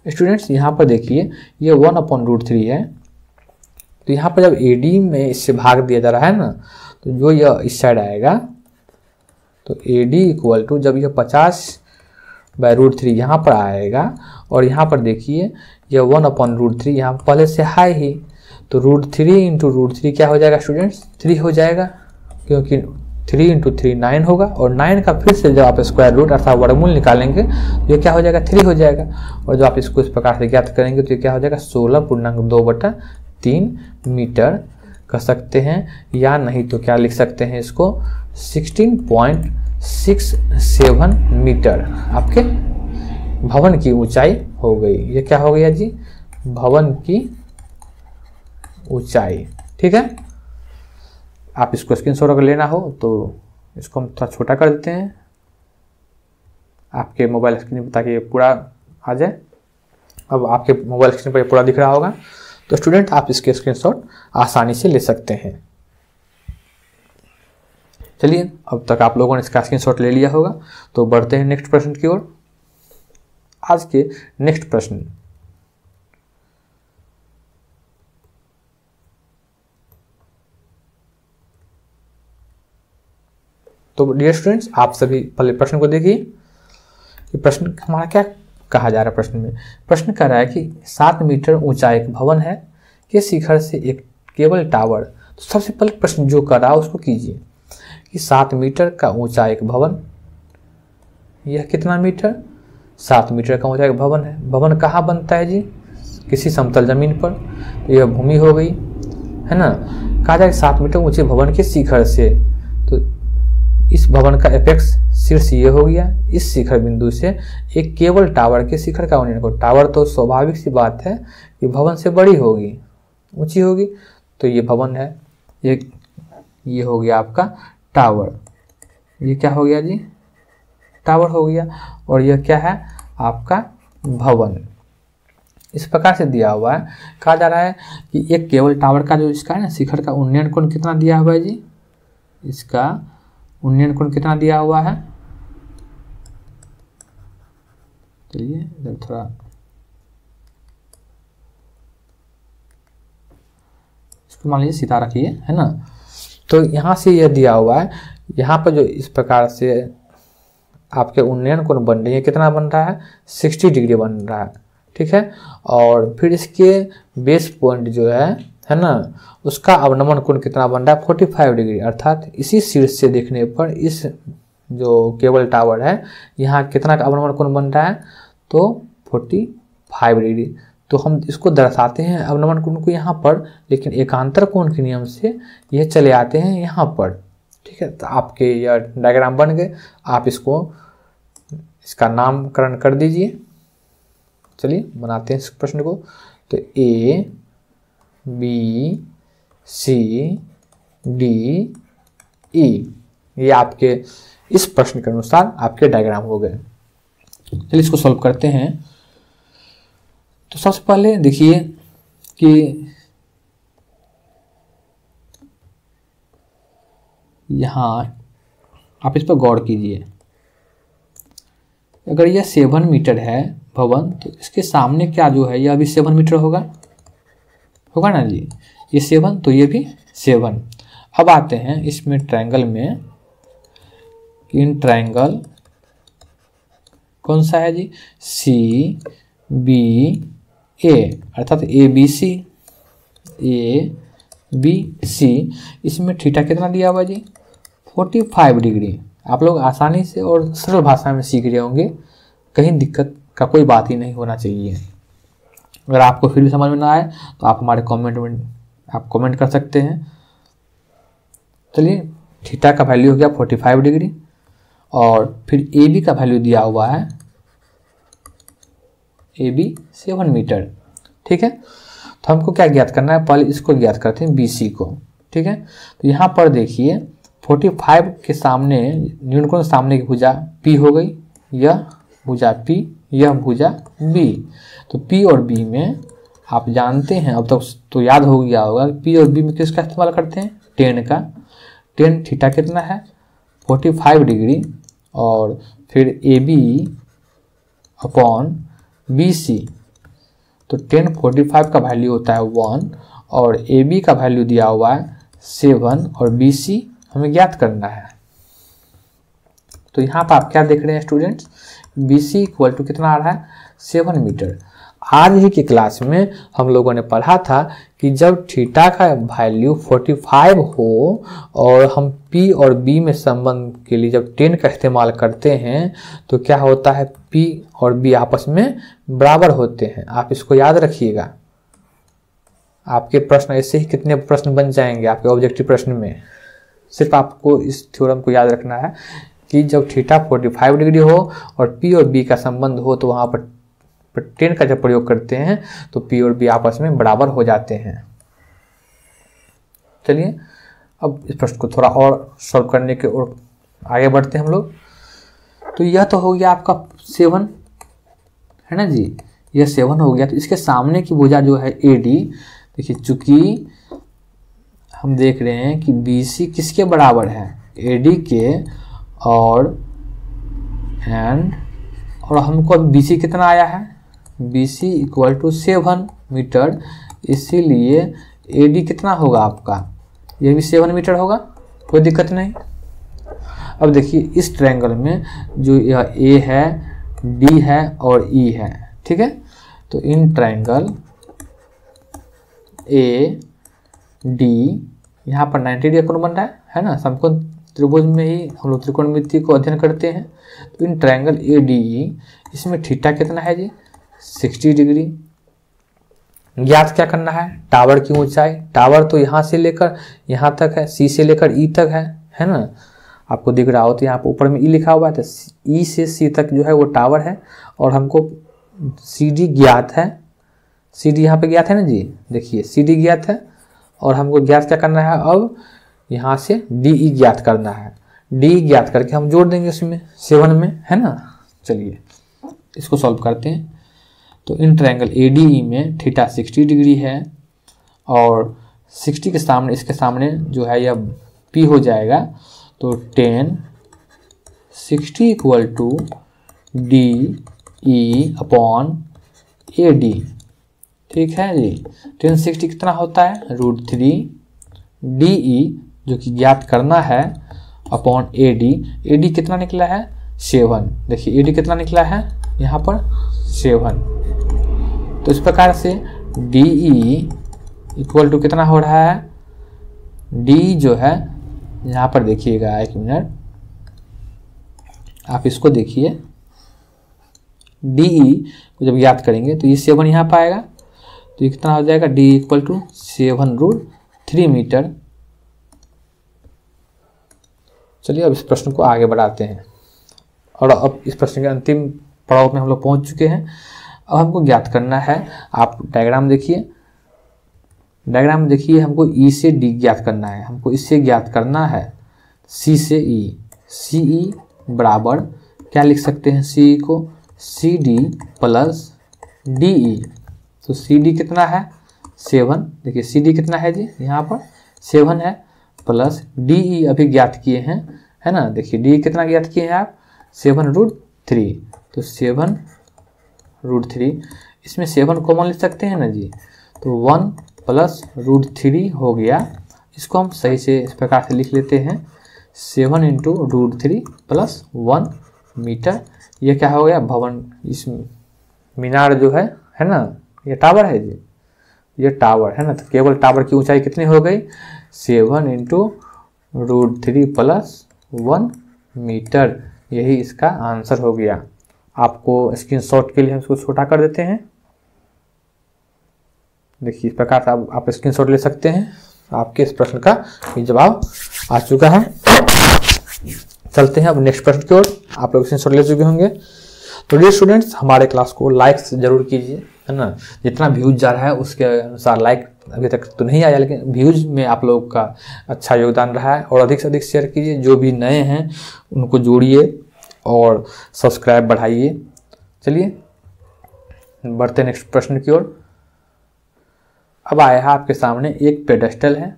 स्टूडेंट्स यहाँ पर देखिए ये 1/√3 है। तो यहाँ पर जब AD में इससे भाग दिया जा रहा है ना, तो जो यह इस साइड आएगा, तो AD इक्वल टू जब यह 50/√3 यहाँ पर आएगा, और यहाँ पर देखिए यह 1/√3 यहाँ पहले से है ही, तो √3 × √3 क्या हो जाएगा स्टूडेंट्स 3 हो जाएगा, क्योंकि 3 × 3 9 होगा, और 9 का फिर से जब आप स्क्वायर रूट अर्थात वर्गमूल निकालेंगे तो ये क्या हो जाएगा 3 हो जाएगा। और जब आप इसको इस प्रकार से ज्ञात करेंगे तो ये क्या हो जाएगा 16.2/3 मीटर कर सकते हैं, या नहीं तो क्या लिख सकते हैं इसको 16.67 मीटर आपके भवन की ऊंचाई हो गई। ये क्या हो गया जी भवन की ऊंचाई। ठीक है, आप इसको स्क्रीनशॉट अगर लेना हो तो इसको हम थोड़ा छोटा कर देते हैं आपके मोबाइल स्क्रीन पर, ताकि ये पूरा आ जाए। अब आपके मोबाइल स्क्रीन पर ये पूरा दिख रहा होगा, तो स्टूडेंट आप इसके स्क्रीनशॉट आसानी से ले सकते हैं। चलिए, अब तक आप लोगों ने इसका स्क्रीनशॉट ले लिया होगा, तो बढ़ते हैं नेक्स्ट प्रश्न की ओर। आज के नेक्स्ट प्रश्न, तो डियर स्टूडेंट्स आप सभी पहले प्रश्न को देखिए कि प्रश्न हमारा क्या कहा जा रहा है। प्रश्न में प्रश्न कह रहा है कि 7 मीटर ऊंचा एक भवन है के शिखर से एक केबल टावर। तो सबसे पहले प्रश्न जो कर रहा है उसको कीजिए कि 7 मीटर का ऊंचा एक भवन, यह कितना मीटर 7 मीटर का ऊंचा एक भवन है। भवन कहाँ बनता है जी, किसी समतल जमीन पर, तो यह भूमि हो गई है ना। कहा जाए 7 मीटर ऊंचे भवन के शिखर से, तो इस भवन का एपेक्स शीर्ष ये हो गया, इस शिखर बिंदु से एक केबल टावर के शिखर का उन्नयन को। टावर तो स्वाभाविक सी बात है कि भवन से बड़ी होगी, ऊंची होगी, तो ये भवन है, ये हो गया आपका टावर। ये क्या हो गया जी टावर हो गया, और यह क्या है आपका भवन। इस प्रकार से दिया हुआ है। कहा जा रहा है कि एक केबल टावर का जो इसका है ना शिखर का उन्नयन कोण कितना दिया हुआ है जी, इसका उन्नयन कोण कितना दिया हुआ है। चलिए इधर थोड़ा इसको मान लीजिए सीधा रखिए है ना। तो यहाँ से यह दिया हुआ है, यहाँ पर जो इस प्रकार से आपके उन्नयन कोण बन रही है, कितना बन रहा है 60 डिग्री बन रहा है। ठीक है, और फिर इसके बेस पॉइंट जो है ना, उसका अवनमन कोण कितना बन रहा है 45 डिग्री, अर्थात इसी शीर्ष से देखने पर इस जो केबल टावर है यहाँ कितना का अवनमन कोण बन रहा है, तो 45 डिग्री। तो हम इसको दर्शाते हैं अवनमन कोण को यहाँ पर, लेकिन एकांतर कोण के नियम से यह चले आते हैं यहाँ पर। ठीक है, तो आपके यह डायग्राम बन गए, आप इसका नामकरण कर दीजिए। चलिए बनाते हैं इस प्रश्न को। तो A B C D E, ये आपके इस प्रश्न के अनुसार आपके डायग्राम हो गए। चलिए इसको सॉल्व करते हैं। तो सबसे पहले देखिए कि यहाँ आप इस पर गौर कीजिए। अगर यह 7 मीटर है भवन, तो इसके सामने क्या जो है यह अभी 7 मीटर होगा ना जी, ये 7 तो ये भी 7। अब आते हैं इसमें ट्रायंगल में कि इन ट्रायंगल कौन सा है जी, सी बी ए, अर्थात ए बी सी, इसमें थीटा कितना दिया हुआ जी, 45 डिग्री। आप लोग आसानी से और सरल भाषा में सीख रहे होंगे, कहीं दिक्कत का कोई बात ही नहीं होना चाहिए। अगर आपको फिर भी समझ में ना आए तो आप हमारे कमेंट में आप कमेंट कर सकते हैं। चलिए, थीटा का वैल्यू हो गया 45 डिग्री और फिर ए बी का वैल्यू दिया हुआ है, ए बी 7 मीटर। ठीक है, तो हमको क्या ज्ञात करना है, पहले इसको ज्ञात करते हैं बी सी को। ठीक है, तो यहाँ पर देखिए 45 के सामने न्यूनकोण सामने की भुजा P हो गई, यह भुजा P, यह भुजा B। तो P और B में आप जानते हैं, अब तक तो याद हो गया होगा, P और B में किसका इस्तेमाल करते हैं, टेन का। टेन थीटा कितना है 45 डिग्री और फिर AB अपॉन BC। तो टेन 45 का वैल्यू होता है 1 और AB का वैल्यू दिया हुआ है 7 और BC हमें ज्ञात करना है। तो यहाँ पर आप क्या देख रहे हैं स्टूडेंट्स, BC इक्वल टू कितना आ रहा है, 7 मीटर। आज ही की क्लास में हम लोगों ने पढ़ा था कि जब थीटा का वैल्यू 45 हो और हम P और B में संबंध के लिए जब 10 का इस्तेमाल करते हैं तो क्या होता है, P और B आपस में बराबर होते हैं। आप इसको याद रखिएगा, आपके प्रश्न ऐसे ही कितने प्रश्न बन जाएंगे आपके ऑब्जेक्टिव प्रश्न में। सिर्फ आपको इस थ्योरम को याद रखना है कि जब थीटा 45 डिग्री हो और P और B का संबंध हो तो वहाँ पर 10 का जब प्रयोग करते हैं तो P और B आपस में बराबर हो जाते हैं। चलिए, अब इस प्रश्न को थोड़ा और सॉल्व करने के और आगे बढ़ते हैं हम लोग। तो यह तो हो गया आपका 7 है ना जी, यह 7 हो गया। तो इसके सामने की भुजा जो है AD, देखिए चूंकि हम देख रहे हैं कि BC किसके बराबर है, AD के, और हमको BC कितना आया है, BC इक्वल टू 7 मीटर, इसीलिए AD कितना होगा आपका, ये भी 7 मीटर होगा, कोई दिक्कत नहीं। अब देखिए इस ट्रायंगल में जो यह A है, D है और E है, ठीक है। तो इन ट्रायंगल A D, यहाँ पर 90 डिग्री कोण बन रहा है ना, समकोण त्रिभुज में ही हम लोग त्रिकोणमिति को अध्ययन करते हैं। तो इन ट्रायंगल ADE, इसमें थीटा कितना है जी, 60 डिग्री। ज्ञात क्या करना है, टावर की ऊंचाई। टावर तो यहाँ से लेकर यहाँ तक है, C से लेकर E तक है ना, आपको दिख रहा हो तो यहाँ पर ऊपर में E लिखा हुआ है, तो E से C तक जो है वो टावर है। और हमको CD ज्ञात है, CD यहाँ पे ज्ञात है ना जी, देखिए CD ज्ञात है और हमको ज्ञात क्या करना है, अब यहाँ से DE ज्ञात करना है। DE ज्ञात करके हम जोड़ देंगे उसमें 7 में, है ना। चलिए इसको सॉल्व करते हैं। तो इन ट्रायंगल ADE में थीटा 60 डिग्री है और 60 के सामने, इसके सामने जो है यह P हो जाएगा। तो 10 60 equal to DE upon AD, ठीक है जी। 10 60 कितना होता है, √3 DE जो कि ज्ञात करना है अपॉन AD। AD कितना निकला है, 7। देखिए AD कितना निकला है यहाँ पर, 7। तो इस प्रकार से DE इक्वल टू कितना हो रहा है, D जो है यहाँ पर देखिएगा, एक मिनट आप इसको देखिए, DE को जब याद करेंगे तो ये 7 यहाँ पर आएगा, तो ये कितना हो जाएगा, D इक्वल टू 7√3 मीटर। चलिए अब इस प्रश्न को आगे बढ़ाते हैं और अब इस प्रश्न के अंतिम पड़ाव में हम लोग पहुंच चुके हैं। अब हमको ज्ञात करना है, आप डायग्राम देखिए, डायग्राम में देखिए, हमको E से D ज्ञात करना है, हमको इससे ज्ञात करना है C से E। CE बराबर क्या लिख सकते हैं, CE को CD प्लस DE। तो CD कितना है, 7। देखिए CD कितना है जी, यहाँ पर 7 है, प्लस DE अभी ज्ञात किए हैं, है ना। देखिए DE कितना ज्ञात किए हैं आप, 7√3। तो 7√3, इसमें 7 कॉमन ले सकते हैं ना जी, तो 1 प्लस √3 हो गया। इसको हम सही से इस प्रकार से लिख लेते हैं, 7 इंटू √3 + 1 मीटर। ये क्या हो गया भवन, इस मीनार जो है ना, ये टावर है जी, ये टावर है ना। तो केवल टावर की ऊंचाई कितनी हो गई 7 इंटू √3 + 1 मीटर। यही इसका आंसर हो गया। आपको स्क्रीनशॉट के लिए हम इसको छोटा कर देते हैं। देखिए इस प्रकार से आप स्क्रीनशॉट ले सकते हैं। आपके इस प्रश्न का जवाब आ चुका है। चलते हैं अब नेक्स्ट प्रश्न की ओर। आप लोग स्क्रीनशॉट ले चुके होंगे। तो डियर स्टूडेंट्स, हमारे क्लास को लाइक जरूर कीजिए, है ना। जितना व्यूज जा रहा है उसके अनुसार लाइक अभी तक तो नहीं आया, लेकिन व्यूज में आप लोगों का अच्छा योगदान रहा है। और अधिक से अधिक शेयर कीजिए। जो भी नए हैं उनको जोड़िए और सब्सक्राइब बढ़ाइए। चलिए बढ़ते नेक्स्ट प्रश्न की ओर। अब आया है आपके सामने एक पेडेस्टल है।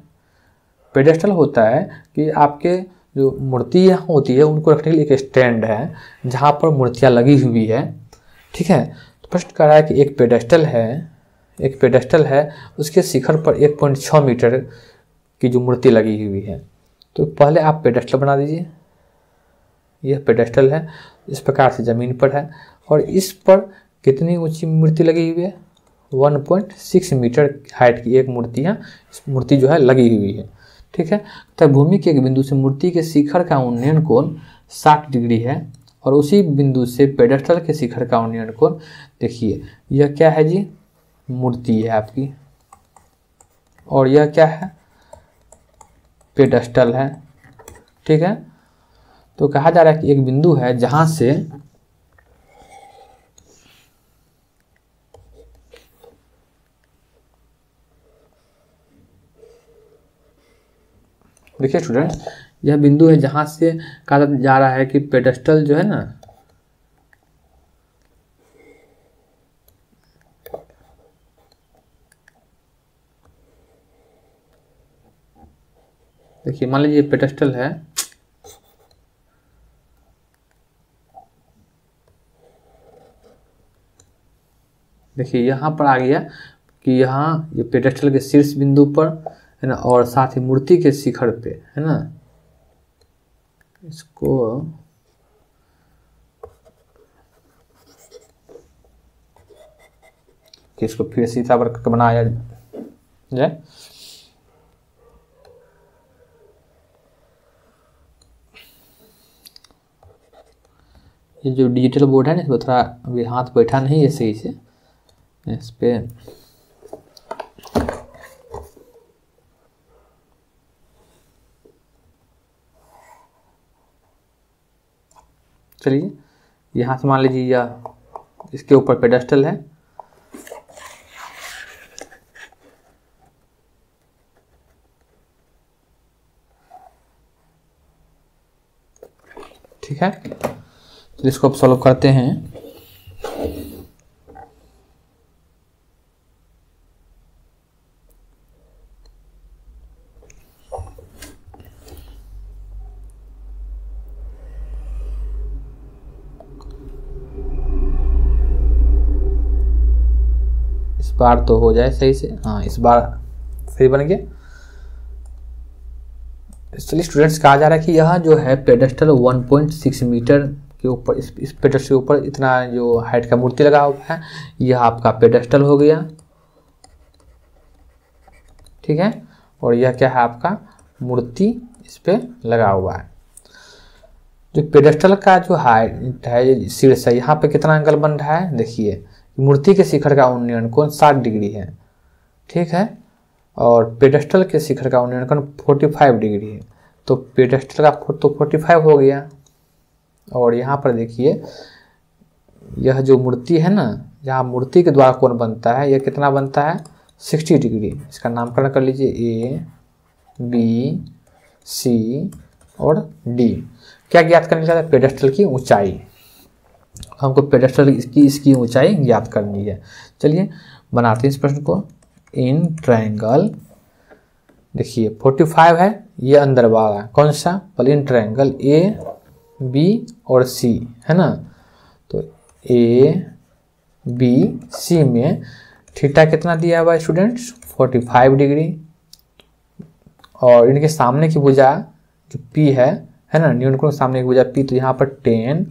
पेडेस्टल होता है कि आपके जो मूर्तियाँ होती है उनको रखने के लिए एक स्टैंड है जहाँ पर मूर्तियाँ लगी हुई है, ठीक है। तो प्रश्न कर रहा है कि एक पेडेस्टल है, उसके शिखर पर 1.6 मीटर की जो मूर्ति लगी हुई है। तो पहले आप पेडेस्टल बना दीजिए। यह पेडेस्टल है, इस प्रकार से ज़मीन पर है और इस पर कितनी ऊंची मूर्ति लगी हुई है 1.6 मीटर हाइट की एक मूर्ति जो है लगी हुई है, ठीक है। तब भूमि के एक बिंदु से मूर्ति के शिखर का उन्नयन कोण 60 डिग्री है और उसी बिंदु से पेडेस्टल के शिखर का उन्नयन कोण, देखिए यह क्या है जी, मूर्ति है आपकी, और यह क्या है, पेडेस्टल है, ठीक है। तो कहा जा रहा है कि एक बिंदु है जहां से देखिए स्टूडेंट, यह बिंदु है जहां से कहा जा रहा है कि पेडेस्टल जो है ना, देखिए मान लीजिए पेडेस्टल है, देखिए यहाँ पर आ गया कि यहाँ ये पेडेस्टल के शीर्ष बिंदु पर है ना, और साथ ही मूर्ति के शिखर पे है ना, इसको फिर सीधा वर्ग बनाया जाए। ये जो डिजिटल बोर्ड है ना, इसमें थोड़ा अभी हाथ बैठा नहीं है सही से, इस पे चलिए यहाँ से मान लीजिए यह इसके ऊपर पेडेस्टल है, ठीक है। तो इसको अब सॉल्व करते हैं। इस बार तो हो जाए सही से, हाँ इस बार सही बन गया। चलिए स्टूडेंट्स, कहा जा रहा है कि यह जो है पेडेस्टल 1.6 मीटर के ऊपर, इस पेडेस्टल के ऊपर इतना जो हाइट का मूर्ति लगा हुआ है, यह आपका पेडेस्टल हो गया, ठीक है। और यह क्या है, आपका मूर्ति इस पे लगा हुआ है। जो पेडेस्टल का जो हाइट है, शीर्ष है, यहाँ पे कितना एंगल बन रहा है, देखिए मूर्ति के शिखर का उन्नयन कोण 60 डिग्री है, ठीक है। और पेडेस्टल के शिखर का उन्नयन कोण 45 डिग्री है। तो पेडेस्टल का तो 45 हो गया। और यहाँ पर देखिए यह जो मूर्ति है ना, जहाँ मूर्ति के द्वारा कोण बनता है, यह कितना बनता है 60 डिग्री। इसका नामकरण कर लीजिए ए, बी, सी और डी। क्या ज्ञात करने का है, पेडेस्टल की ऊंचाई। हमको पेडेस्टल इसकी ऊंचाई ज्ञात करनी है। चलिए बनाते हैं इस प्रश्न को। इन ट्रायंगल, देखिए 45 है, ये अंदर वाला कौन सा, पहले इन ट्रायंगल ए, बी और सी है ना। तो ए, बी, सी में थीटा कितना दिया हुआ है स्टूडेंट्स 45 डिग्री। और इनके सामने की भुजा जो पी है है ना, न्यूनकोण के सामने एक भुजा P, तो यहाँ पर tan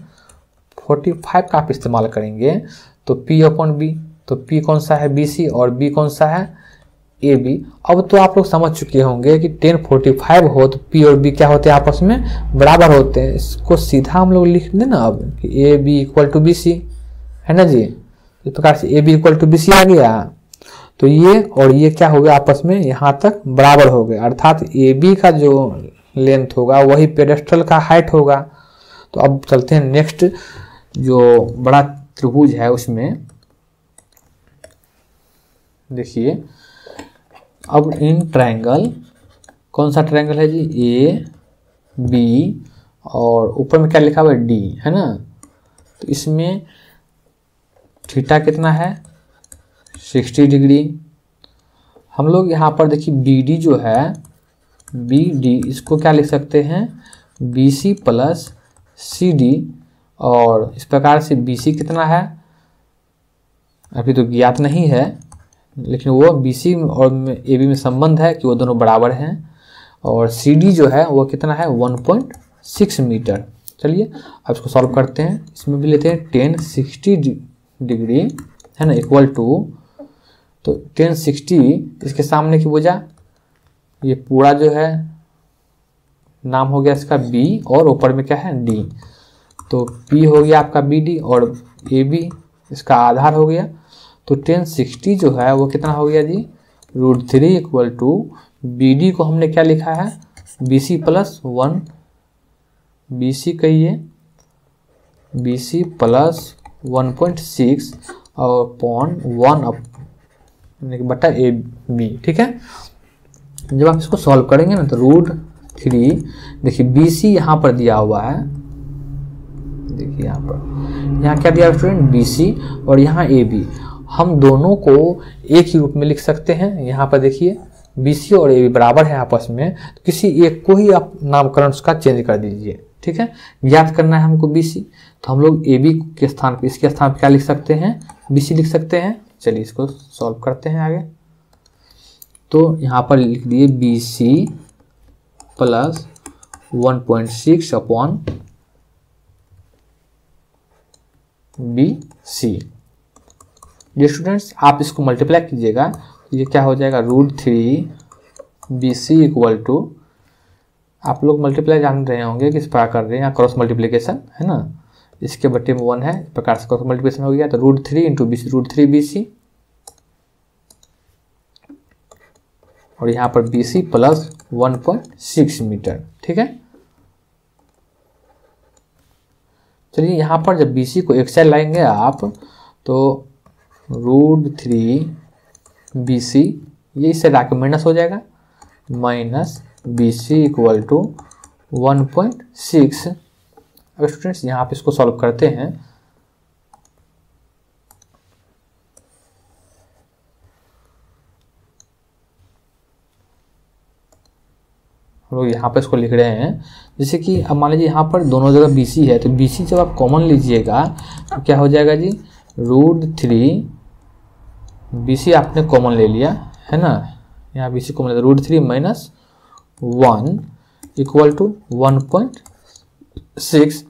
45 का आप इस्तेमाल करेंगे तो P अपॉन बी, तो P कौन सा है BC और B कौन सा है AB। अब तो आप लोग समझ चुके होंगे कि tan 45 हो तो P और B क्या होते हैं, आपस में बराबर होते हैं। इसको सीधा हम लोग लिख दें ना अब कि AB इक्वल टू BC, है ना जी। इस प्रकार से AB इक्वल टू BC आ गया, तो ये और ये क्या हो गया, आपस में यहाँ तक बराबर हो गए, अर्थात AB का जो लेंथ होगा वही पेडेस्टल का हाइट होगा। तो अब चलते हैं नेक्स्ट जो बड़ा त्रिभुज है उसमें। देखिए अब इन ट्रायंगल, कौन सा ट्रायंगल है जी, A B और ऊपर में क्या लिखा हुआ है D, है ना। तो इसमें थीटा कितना है 60 डिग्री। हम लोग यहाँ पर देखिए BD जो है BD, इसको क्या लिख सकते हैं BC प्लस CD, और इस प्रकार से BC कितना है अभी तो ज्ञात नहीं है, लेकिन वो BC और AB में संबंध है कि वो दोनों बराबर हैं, और CD जो है वो कितना है 1.6 मीटर। चलिए अब इसको सॉल्व करते हैं। इसमें भी लेते हैं tan 60 डिग्री, है ना, इक्वल टू, तो tan 60 इसके सामने की भुजा, ये पूरा जो है नाम हो गया इसका B और ऊपर में क्या है D, तो P हो गया आपका BD और AB इसका आधार हो गया। तो tan 60 जो है वो कितना हो गया जी √3 इक्वल टू BD को हमने क्या लिखा है BC प्लस 1, BC कहिए BC प्लस 1.6 और पॉन 1 बटा AB, ठीक है। जब आप इसको सॉल्व करेंगे ना तो √3, देखिए BC यहाँ पर दिया हुआ है, देखिए यहाँ क्या दिया स्टूडेंट BC और यहाँ AB, हम दोनों को एक ही रूप में लिख सकते हैं। यहाँ पर देखिए BC और AB बराबर है आपस में, तो किसी एक को ही आप नामकरण उसका चेंज कर दीजिए, ठीक है। ज्ञात करना है हमको BC, तो हम लोग AB के स्थान पर, इसके स्थान पर क्या लिख सकते हैं BC लिख सकते हैं। चलिए इसको सॉल्व करते हैं आगे। तो यहाँ पर लिख दिए BC प्लस 1.6 अपॉन BC। ये स्टूडेंट्स आप इसको मल्टीप्लाई कीजिएगा तो ये क्या हो जाएगा √3 BC इक्वल टू, आप लोग मल्टीप्लाई जान रहे होंगे किस प्रकार कर रहे हैं, क्रॉस मल्टीप्लिकेशन, है ना, इसके बट्टे में 1 है, इस प्रकार से क्रॉस मल्टीप्लिकेशन हो गया। तो √3 इंटू BC, √3 BC और यहाँ पर BC प्लस 1.6 मीटर, ठीक है। चलिए यहाँ पर जब BC को एक साइड लाएंगे आप तो √3 BC, ये इस साइड आके माइनस हो जाएगा, माइनस BC इक्वल टू 1.6। अब स्टूडेंट्स यहाँ पे इसको सॉल्व करते हैं। हम लोग यहाँ पर इसको लिख रहे हैं, जैसे कि अब मान लीजिए यहाँ पर दोनों जगह BC है, तो BC जब आप कॉमन लीजिएगा तो क्या हो जाएगा जी √3 BC आपने कॉमन ले लिया, है ना, यहाँ BC कॉमन ले, √3 माइनस 1 इक्वल टू 1.6,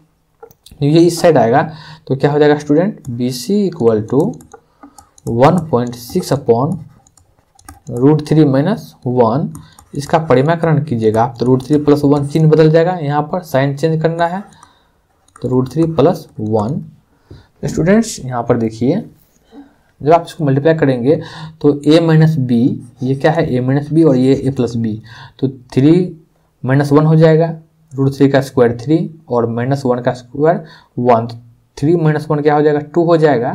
ये इस साइड आएगा तो क्या हो जाएगा student BC equal to 1.6 upon √3 minus 1, इसका परिमाकरण कीजिएगा आप तो √3 प्लस 1 चिन्ह बदल जाएगा, यहाँ पर साइन चेंज करना है तो √3 प्लस 1। स्टूडेंट्स यहाँ पर देखिए जब आप इसको मल्टीप्लाई करेंगे तो a माइनस बी, ये क्या है a माइनस बी और ये a प्लस बी, तो 3 माइनस 1 हो जाएगा, √3 का स्क्वायर 3 और माइनस 1 का स्क्वायर 1, 3 माइनस 1 क्या हो जाएगा 2 हो जाएगा।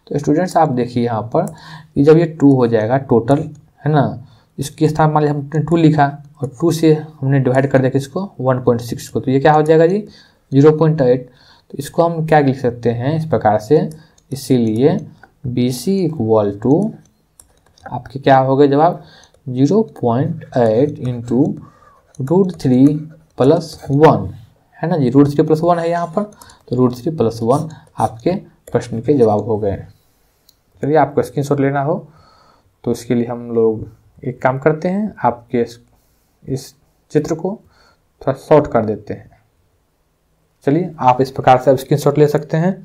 तो स्टूडेंट्स आप देखिए यहाँ पर कि जब ये 2 हो जाएगा टोटल, है ना, इसके स्थान मान लीजिए हमने 2 लिखा और 2 से हमने डिवाइड कर दिया किसको 1.6 को, तो ये क्या हो जाएगा जी 0.8। तो इसको हम क्या लिख सकते हैं इस प्रकार से, इसीलिए BC इक्वल टू आपके क्या हो गए जवाब 0.8 इंटू √3 प्लस 1, है ना जी, √3 प्लस 1 है यहाँ पर, तो √3 प्लस 1 आपके प्रश्न के जवाब हो गए। चलिए आपको स्क्रीनशॉट लेना हो तो इसके लिए हम लोग एक काम करते हैं, आपके इस चित्र को थोड़ा शॉर्ट कर देते हैं। चलिए आप इस प्रकार से स्क्रीनशॉट ले सकते हैं।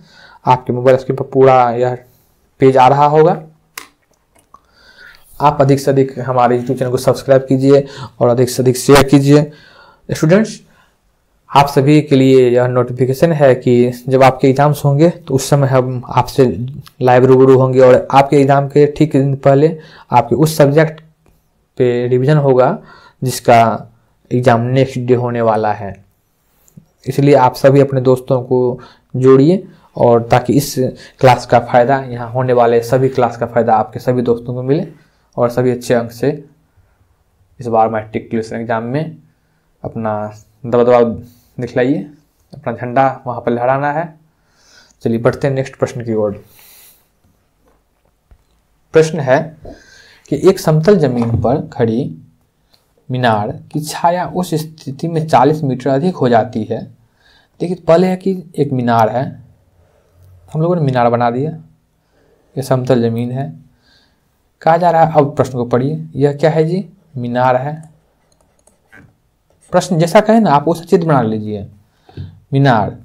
आपके मोबाइल स्क्रीन पर पूरा यह पेज आ रहा होगा। आप अधिक से अधिक हमारे यूट्यूब चैनल को सब्सक्राइब कीजिए और अधिक से अधिक शेयर कीजिए। स्टूडेंट्स, आप सभी के लिए यह नोटिफिकेशन है कि जब आपके एग्जाम्स होंगे तो उस समय हम आपसे लाइव रूबरू होंगे और आपके एग्जाम के ठीक दिन पहले आपके उस सब्जेक्ट पे रिवीजन होगा जिसका एग्ज़ाम नेक्स्ट डे होने वाला है। इसलिए आप सभी अपने दोस्तों को जोड़िए और ताकि इस क्लास का फ़ायदा, यहाँ होने वाले सभी क्लास का फ़ायदा आपके सभी दोस्तों को मिले और सभी अच्छे अंक से इस बार मैट्रिकुलेशन एग्ज़ाम में अपना दबदबा दिखलाइए, अपना झंडा वहाँ पर लहराना है। चलिए बढ़ते हैं नेक्स्ट प्रश्न की ओर। प्रश्न है कि एक समतल जमीन पर खड़ी मीनार की छाया उस स्थिति में 40 मीटर अधिक हो जाती है। देखिए पहले है कि एक मीनार है, हम लोगों ने मीनार बना दिया, ये समतल जमीन है। कहा जा रहा है, अब प्रश्न को पढ़िए, यह क्या है जी? मीनार है। प्रश्न जैसा कहे ना आप उसे चित्र बना लीजिए। मीनार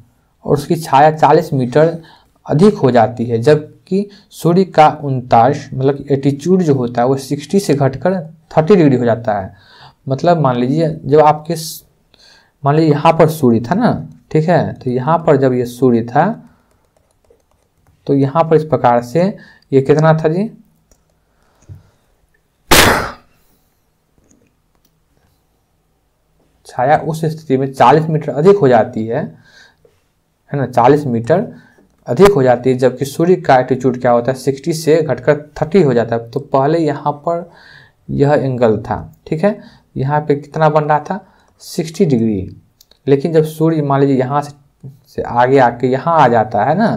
और उसकी छाया 40 मीटर अधिक हो जाती है जबकि सूर्य का 39 मतलब एटीट्यूड जो होता है वो 60 से घटकर 30 डिग्री हो जाता है। मतलब मान लीजिए जब आपके मान लीजिए यहाँ पर सूर्य था ना, ठीक है, तो यहाँ पर जब ये सूर्य था तो यहाँ पर इस प्रकार से ये कितना था जी? छाया उस स्थिति में 40 मीटर अधिक हो जाती है ना, 40 मीटर अधिक हो जाती है जबकि सूर्य का एटीट्यूड क्या होता है 60 से घटकर 30 हो जाता है। तो पहले यहाँ पर यह एंगल था, ठीक है, यहाँ पे कितना बन रहा था 60 डिग्री। लेकिन जब सूर्य मान लीजिए यहाँ से आगे आके यहाँ आ जाता है ना,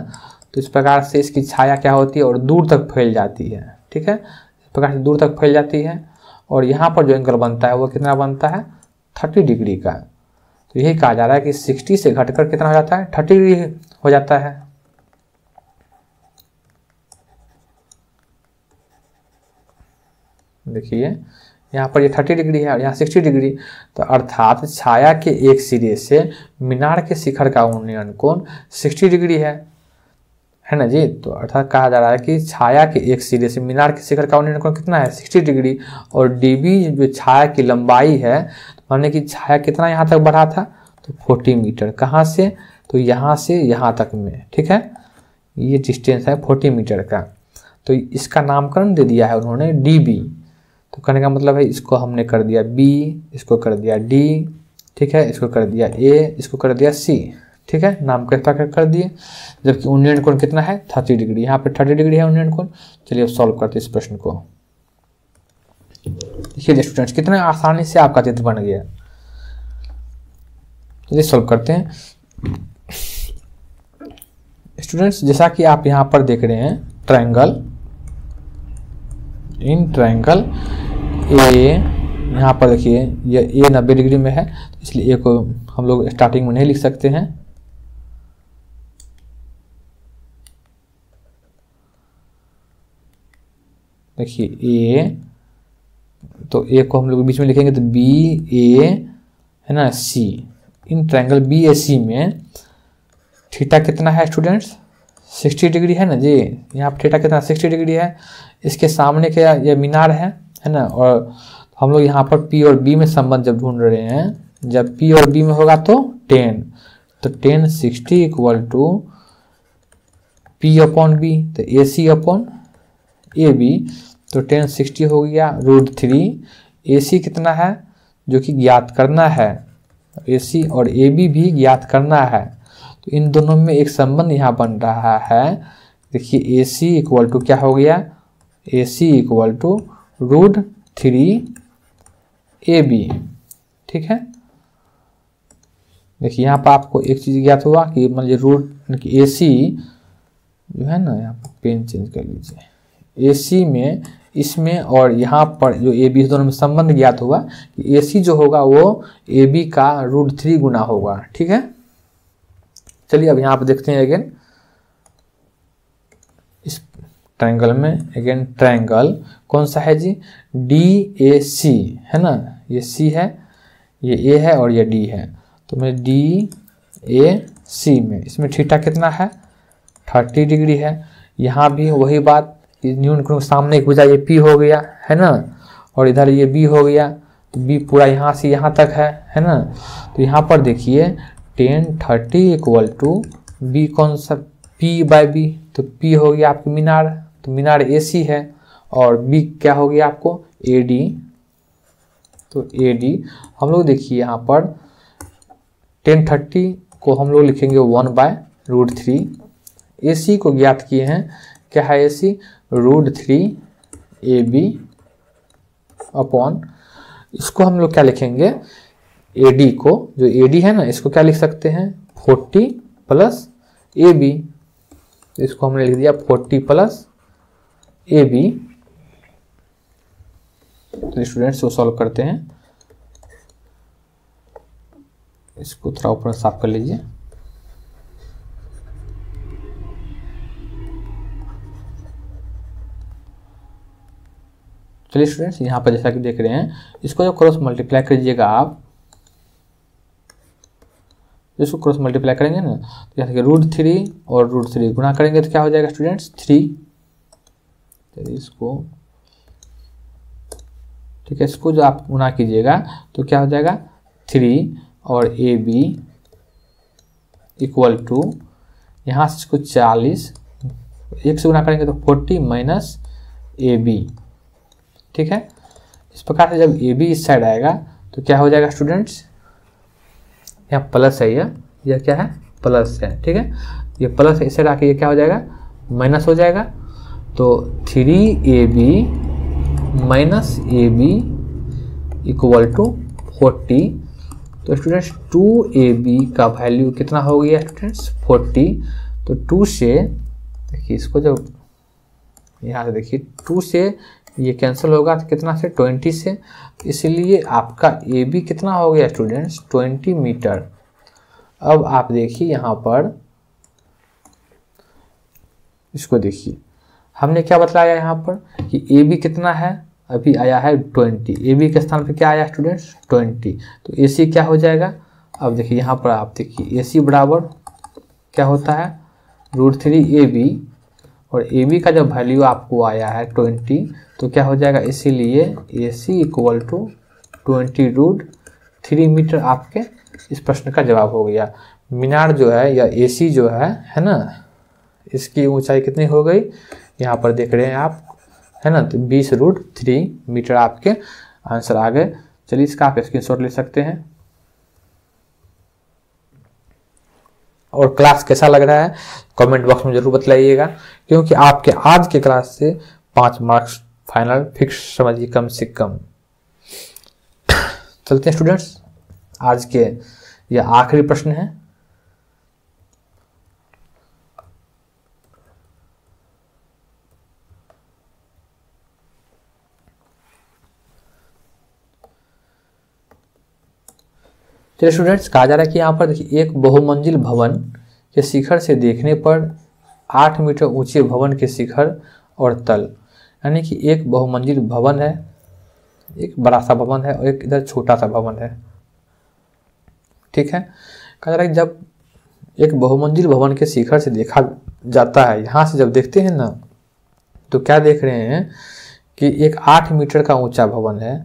तो इस प्रकार से इसकी छाया क्या होती है और दूर तक फैल जाती है, ठीक है, इस प्रकार से दूर तक फैल जाती है और यहाँ पर जो एंगल बनता है वो कितना बनता है 30 डिग्री का। तो यही कहा जा रहा है कि 60 से घटकर कितना हो जाता है 30 डिग्री हो जाता है। देखिए यहाँ पर ये 30 डिग्री है और यहाँ 60 डिग्री, तो अर्थात छाया के एक सिरे से मीनार के शिखर का उन्नयन कोण 60 डिग्री है ना जी। तो अर्थात कहा जा रहा है कि छाया के एक सिरे से मीनार के शिखर का उन्नयन कोण कितना है 60 डिग्री और डीबी जो छाया की लंबाई है, माने कि छाया कितना यहाँ तक बढ़ा था तो 40 मीटर। कहाँ से? तो यहाँ से यहाँ तक में, ठीक है, ये डिस्टेंस है 40 मीटर का। तो इसका नामकरण दे दिया है उन्होंने डीबी। तो कहने का मतलब है इसको हमने कर दिया बी, इसको कर दिया डी, ठीक है, इसको कर दिया ए, इसको कर दिया सी, ठीक है, नामकरण कर दिए। जबकि उन्नयन कोण कितना है 30 डिग्री, यहाँ पे 30 डिग्री है उन्नयन कोण। चलिए अब सॉल्व करते हैं इस प्रश्न को। देखिए स्टूडेंट्स कितने आसानी से आपका चित्र बन गया। चलिए सॉल्व करते हैं स्टूडेंट्स। जैसा कि आप यहाँ पर देख रहे हैं ट्रायंगल, इन ट्रायंगल ए, यहाँ पर देखिए ये ए 90 डिग्री में है, इसलिए ए को हम लोग स्टार्टिंग में नहीं लिख सकते हैं। देखिए ए, तो ए को हम लोग बीच में लिखेंगे तो बी ए है ना सी। इन ट्रायंगल बी ए सी में थीटा कितना है स्टूडेंट्स 60 डिग्री है ना जी। यहाँ पर थीटा कितना 60 डिग्री है। इसके सामने क्या ये मीनार है ना, और हम लोग यहाँ पर पी और बी में संबंध जब ढूंढ रहे हैं, जब पी और बी में होगा तो 10, तो 10 60 equal to P upon B, तो A C upon A B, तो 10 60 हो गया √3। ए सी कितना है जो कि ज्ञात करना है, ए सी और ए बी भी ज्ञात करना है। तो इन दोनों में एक संबंध यहाँ बन रहा है। देखिए ए सी इक्वल टू क्या हो गया, ए सी इक्वल टू √3 ए बी, ठीक है। देखिए यहाँ पर आपको एक चीज़ ज्ञात हुआ कि मान लीजिए रूट ए सी जो है ना, यहाँ पर पेन चेंज कर लीजिए, ए सी में इसमें और यहाँ पर जो ए बी दोनों में संबंध ज्ञात हुआ कि ए सी जो होगा वो ए बी का √3 गुना होगा, ठीक है। चलिए अब यहाँ पर देखते हैं अगेन इस ट्रायंगल में, अगेन ट्रायंगल कौन सा है जी डी ए सी है ना, ये सी है, ये ए है और ये डी है। तो मैं डी ए सी में, इसमें थीटा कितना है 30 डिग्री है। यहाँ भी वही बात, न्यूनतम सामने एक भुजा ये पी हो गया है ना, और इधर ये बी हो गया, तो बी पूरा यहाँ से यहाँ तक है ना। तो यहाँ पर देखिए tan 30 इक्वल टू बी कौन सा पी बाई बी, तो पी हो गया आपकी मीनार, तो मीनार ए सी है, और बी क्या हो गया आपको ए डी। तो ए डी हम लोग देखिए यहाँ पर tan 30 को हम लोग लिखेंगे 1/√3, ए सी को ज्ञात किए हैं, क्या है ए सी √3 ए बी अपॉन, इसको हम लोग क्या लिखेंगे ए डी को, जो ए डी है ना इसको क्या लिख सकते हैं 40 प्लस ए बी, इसको हमने लिख दिया 40 प्लस ए बी। तो स्टूडेंट्स को सॉल्व करते हैं, इसको थोड़ा ऊपर साफ कर लीजिए। चलिए स्टूडेंट्स यहाँ पर जैसा कि देख रहे हैं, इसको जब क्रॉस मल्टीप्लाई करिएगा आप, इसको क्रॉस मल्टीप्लाई करेंगे ना, तो यहाँ √3 और √3 गुणा करेंगे तो क्या हो जाएगा स्टूडेंट्स 3। चलिए इसको ठीक है, इसको जो आप गुणा कीजिएगा तो क्या हो जाएगा 3 और ए बी इक्वल टू, यहाँ से इसको 40 एक से गुणा करेंगे तो 40 माइनस ए बी। ठीक है, इस प्रकार से जब ए बी इस साइड आएगा तो क्या हो जाएगा स्टूडेंट्स, यहाँ प्लस है, यह क्या है प्लस है। ठीक है, ये प्लस है, इस साइड आके ये क्या हो जाएगा माइनस हो जाएगा। तो 3ab minus A B equal to 40। तो स्टूडेंट्स 2ab का वैल्यू कितना हो गया स्टूडेंट्स 40। तो 2 से देखिए, इसको जब यहाँ से देखिए 2 से ये कैंसिल होगा तो कितना से 20 से, इसलिए आपका ए बी कितना हो गया स्टूडेंट्स 20 मीटर। अब आप देखिए यहाँ पर, इसको देखिए हमने क्या बताया यहाँ पर कि ए बी कितना है, अभी आया है 20, ए बी के स्थान पे क्या आया स्टूडेंट्स 20। तो ए सी क्या हो जाएगा, अब देखिए यहाँ पर आप देखिए ए सी बराबर क्या होता है √3 ए बी, और ए बी का जब वैल्यू आपको आया है 20 तो क्या हो जाएगा, इसीलिए ए सी इक्वल टू 20√3 मीटर आपके इस प्रश्न का जवाब हो गया। मीनार जो है या ए सी जो है ना, इसकी ऊंचाई कितनी हो गई यहाँ पर देख रहे हैं आप, है ना, तो 20√3 मीटर आपके आंसर आ गए। चलिए इसका आप स्क्रीनशॉट ले सकते हैं। और क्लास कैसा लग रहा है कमेंट बॉक्स में जरूर बतलाइएगा, क्योंकि आपके आज के क्लास से 5 मार्क्स फाइनल फिक्स समझिए कम से कम। चलते हैं स्टूडेंट्स, आज के यह आखिरी प्रश्न है। चलिए स्टूडेंट्स, कहा जा रहा है कि यहाँ पर देखिए एक बहुमंजिल भवन के शिखर से देखने पर 8 मीटर ऊंचे भवन के शिखर और तल, यानी कि एक बहुमंजिल भवन है, एक बड़ा सा भवन है और एक इधर छोटा सा भवन है। ठीक है, कहा जा रहा है कि जब एक बहुमंजिल भवन के शिखर से देखा जाता है, यहाँ से जब देखते हैं ना तो क्या देख रहे हैं कि एक 8 मीटर का ऊंचा भवन है।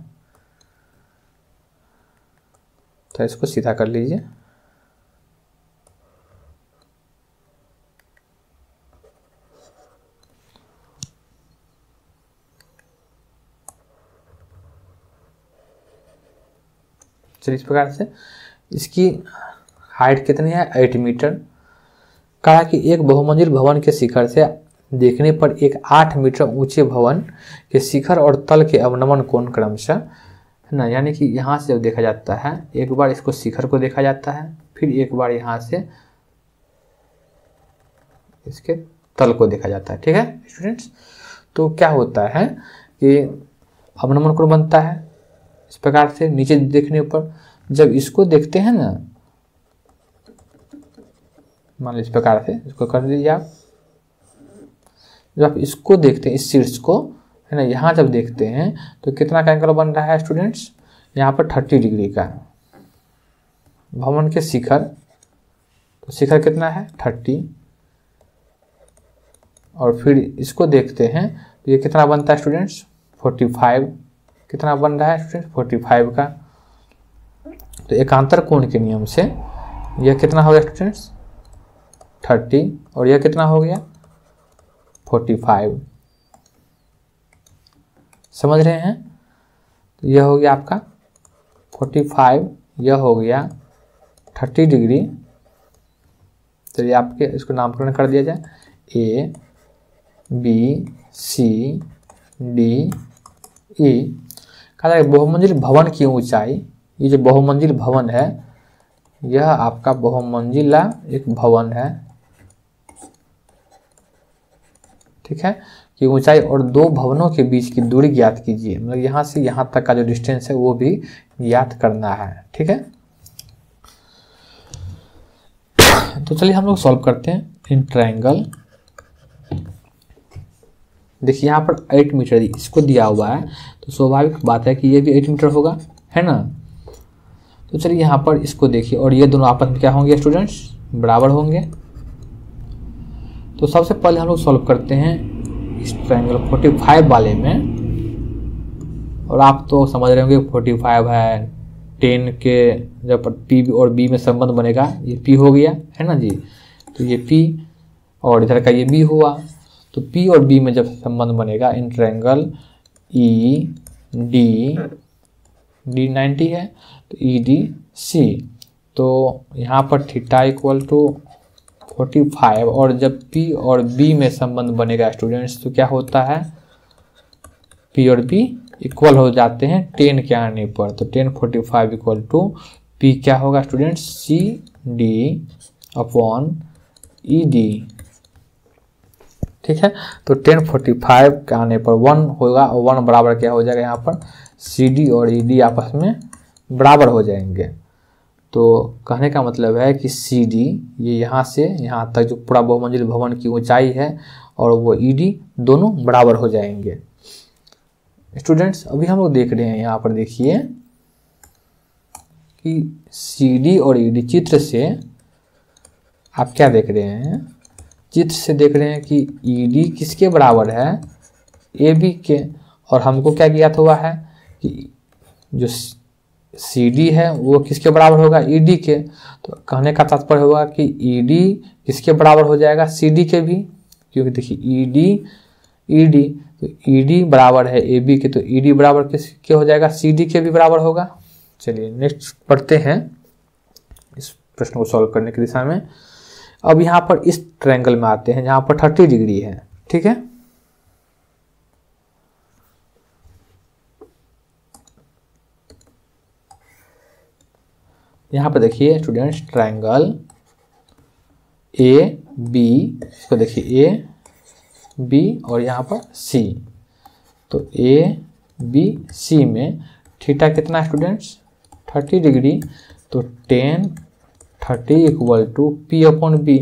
तो इसको सीधा कर लीजिए। चलिए इस प्रकार से इसकी हाइट कितनी है 8 मीटर। कहा कि एक बहुमंजिल भवन के शिखर से देखने पर एक 8 मीटर ऊंचे भवन के शिखर और तल के अवनमन कोण क्रमशः, है ना, यानी कि यहाँ से जब देखा जाता है, एक बार इसको शिखर को देखा जाता है, फिर एक बार यहाँ से इसके तल को देखा जाता है। ठीक है स्टूडेंट्स, तो क्या होता है कि अवनमन कोण बनता है इस प्रकार से नीचे देखने पर। जब इसको देखते हैं ना, मान लीजिए इस प्रकार से इसको कर दीजिए आप, जब आप इसको देखते हैं इस शीर्ष को, है ना, यहाँ जब देखते हैं तो कितना का एंगल बन रहा है स्टूडेंट्स, यहाँ पर 30 डिग्री का। भवन के शिखर तो शिखर कितना है 30, और फिर इसको देखते हैं तो ये कितना बनता है स्टूडेंट्स 45, कितना बन रहा है स्टूडेंट्स 45 का। तो एकांतर कोण के नियम से यह कितना हो गया स्टूडेंट्स 30, और यह कितना हो गया 45, समझ रहे हैं। तो यह हो गया आपका 45, यह हो गया 30 डिग्री। चलिए आपके इसको नामकरण कर दिया जाए, ए बी सी डी ई। कहा जाए बहुमंजिल भवन की ऊंचाई, ये जो बहुमंजिल भवन है यह आपका बहुमंजिला एक भवन है, ठीक है, कि ऊंचाई और दो भवनों के बीच की दूरी ज्ञात कीजिए। मतलब यहाँ से यहाँ तक का जो डिस्टेंस है वो भी ज्ञात करना है, ठीक है। तो चलिए हम लोग सॉल्व करते हैं इन ट्रायंगल। देखिए यहाँ पर 8 मीटर इसको दिया हुआ है, तो स्वाभाविक बात है कि ये भी 8 मीटर होगा, है ना। तो चलिए यहाँ पर इसको देखिए, और ये दोनों आपस में क्या होंगे स्टूडेंट्स बराबर होंगे। तो सबसे पहले हम लोग सॉल्व करते हैं इस ट्रायंगल 45 वाले में, और आप तो समझ रहे होंगे 45 है 10 के जब P और B में संबंध बनेगा, ये P हो गया, है ना जी। तो ये P और इधर का ये B हुआ, तो P और B में जब संबंध बनेगा इन ट्रायंगल E D 90 है, तो E D C, तो यहाँ पर थीटा इक्वल टू 45, और जब P और B में संबंध बनेगा स्टूडेंट्स तो क्या होता है P और B इक्वल हो जाते हैं 10 के आने पर। तो 10 45 इक्वल टू P क्या होगा students C D upon E D, ठीक है। तो 10 45 के आने पर 1 होगा, और 1 बराबर क्या हो जाएगा यहाँ पर सी डी और ई डी आपस में बराबर हो जाएंगे। तो कहने का मतलब है कि सी डी ये यहाँ से यहाँ तक जो पूरा बहुमंजिल भवन की ऊंचाई है, और वो ई डी दोनों बराबर हो जाएंगे। स्टूडेंट्स अभी हम लोग देख रहे हैं यहाँ पर देखिए कि सी डी और ई डी चित्र से आप क्या देख रहे हैं, चित्र से देख रहे हैं कि ई डी किसके बराबर है ए बी के, और हमको क्या ज्ञात हुआ है कि जो सी डी है वो किसके बराबर होगा ई डी के। तो कहने का तात्पर्य होगा कि ई डी किसके बराबर हो जाएगा सी डी के भी, क्योंकि देखिए ई डी तो ई डी बराबर है ए बी के, तो ई डी बराबर किसके हो जाएगा सी डी के भी बराबर होगा। चलिए नेक्स्ट पढ़ते हैं इस प्रश्न को सॉल्व करने की दिशा में। अब यहाँ पर इस ट्रायंगल में आते हैं जहाँ पर 30 डिग्री है, ठीक है। यहाँ पर देखिए स्टूडेंट्स ट्रायंगल ए बी, इसको देखिए ए बी और यहाँ पर सी, तो ए बी सी में थीटा कितना है स्टूडेंट्स 30 डिग्री, तो 10 30 equal to P upon B,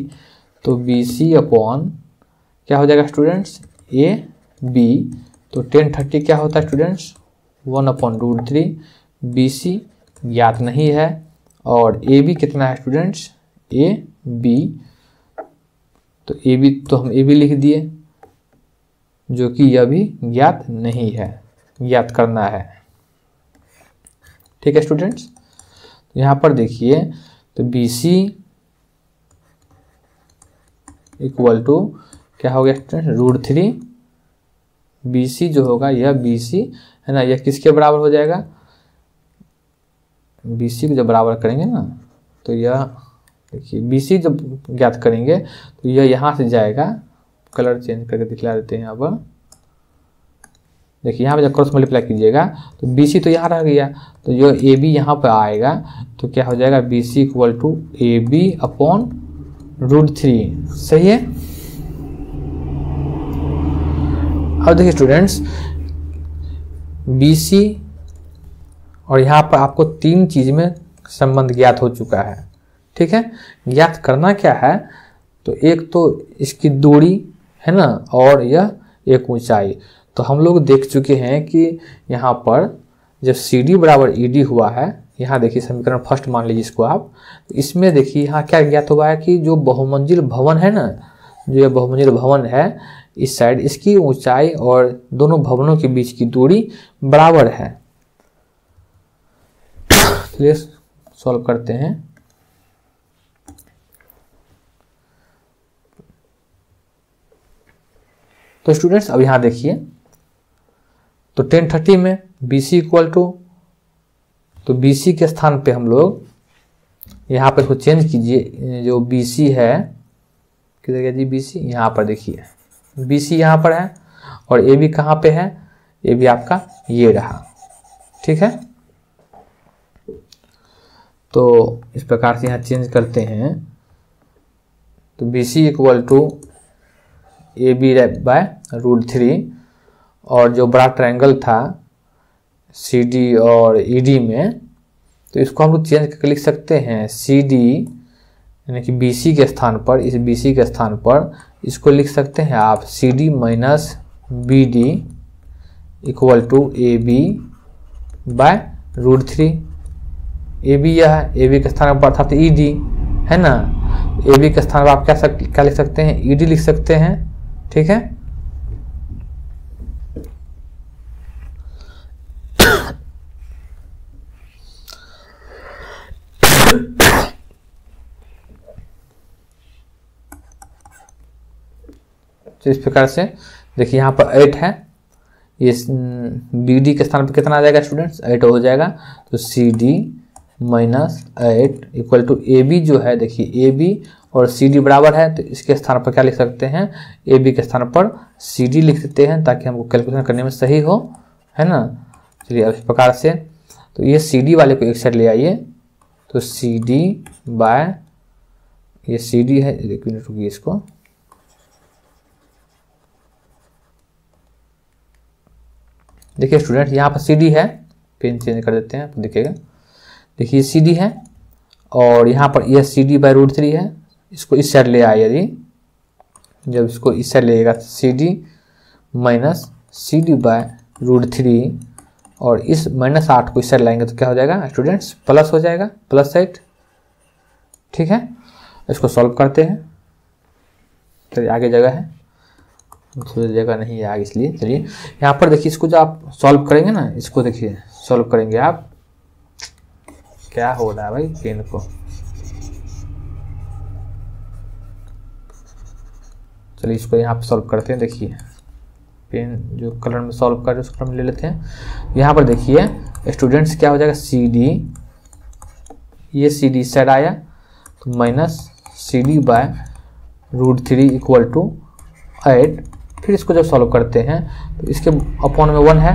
तो बी सी अपॉन क्या हो जाएगा स्टूडेंट्स ए बी, तो 10 30 क्या होता है स्टूडेंट्स 1/√3, बी सी ज्ञात नहीं है, और ए बी कितना है स्टूडेंट्स ए बी, तो ए बी तो हम ए बी लिख दिए, जो कि यह भी ज्ञात नहीं है, ज्ञात करना है, ठीक है स्टूडेंट्स। तो यहाँ पर देखिए तो बी सी इक्वल टू क्या हो गया स्टूडेंट √3, बी सी जो होगा यह बी सी है ना, यह किसके बराबर हो जाएगा बी सी को जब बराबर करेंगे ना, तो यह देखिए बी सी जब ज्ञात करेंगे तो यह यहाँ से जाएगा, कलर चेंज करके दिखला देते हैं यहाँ पर, देखिए यहाँ पे जब क्रॉस मल्टीप्लाई कीजिएगा तो बी सी तो यहाँ रह गया, तो जो ए बी यहाँ पर आएगा तो क्या हो जाएगा B C equal to A B upon √3, सही है। अब देखिए स्टूडेंट्स बी सी और यहाँ पर आपको 3 चीज में संबंध ज्ञात हो चुका है, ठीक है। ज्ञात करना क्या है, तो एक तो इसकी दूरी है ना, और यह एक ऊंचाई। तो हम लोग देख चुके हैं कि यहाँ पर जब सी डी बराबर ई डी हुआ है, यहाँ देखिए समीकरण फर्स्ट मान लीजिए इसको आप। तो इसमें देखिए यहाँ क्या ज्ञात हुआ है कि जो बहुमंजिल भवन है ना, जो ये बहुमंजिल भवन है इस साइड, इसकी ऊंचाई और दोनों भवनों के बीच की दूरी बराबर है। चलिए सॉल्व करते हैं। तो स्टूडेंट्स अब यहाँ देखिए, तो 1030 में BC इक्वल टू, तो BC के स्थान पे हम लोग यहाँ पर इसको चेंज कीजिए। जो BC है किधर गया जी, BC यहाँ पर देखिए, BC यहाँ पर है और AB कहाँ पे है, AB आपका ये रहा, ठीक है। तो इस प्रकार से यहाँ चेंज करते हैं। तो BC equal to AB by √3, और जो बड़ा ट्रायंगल था CD और ED में, तो इसको हम लोग चेंज करके लिख सकते हैं CD, यानी कि BC के स्थान पर, इस BC के स्थान पर इसको लिख सकते हैं आप CD minus BD equal to AB by √3। AB यह है, AB के स्थान पर अर्थात ED है ना, AB के स्थान पर आप क्या लिख सकते हैं, ED लिख सकते हैं, ठीक है। तो इस प्रकार से देखिए यहाँ पर 8 है, ये BD के स्थान पर कितना आ जाएगा स्टूडेंट्स, 8 हो जाएगा। तो CD minus 8 equal to AB जो है, देखिए AB और CD बराबर है, तो इसके स्थान पर क्या लिख सकते हैं, AB के स्थान पर CD लिख सकते हैं ताकि हमको कैलकुलेशन करने में सही हो, है ना। चलिए अब इस प्रकार से, तो ये CD वाले को एक साइड ले आइए। तो CD बाय, ये CD है, एक मिनट रुकिए इसको, देखिए स्टूडेंट यहाँ पर CD है, पेन चेंज कर देते हैं तो दिखेगा। देखिए CD है और यहाँ पर यह CD बाय √3 है, इसको इस साइड ले आए। यदि जब इसको इस साइड लेगा CD माइनस CD बाय √3, और इस -8 को इस साइड लाएंगे तो क्या हो जाएगा स्टूडेंट्स, प्लस हो जाएगा, +8, ठीक है। इसको सॉल्व करते हैं। चलिए आगे जगह है, थोड़ी जगह नहीं है आगे, इसलिए चलिए यहाँ पर देखिए, इसको जो आप सॉल्व करेंगे ना, इसको देखिए सॉल्व करेंगे आप, क्या हो रहा है भाई पेन को, चलिए इसको यहाँ पर सॉल्व करते हैं। देखिए पेन जो कलर में सॉल्व कर रहे हैं उस कलर में ले लेते हैं। यहाँ पर देखिए स्टूडेंट्स क्या हो जाएगा, CD, ये CD साइड आया तो minus CD by √3 equal to 8। फिर इसको जब सॉल्व करते हैं तो इसके अपॉन में 1 है,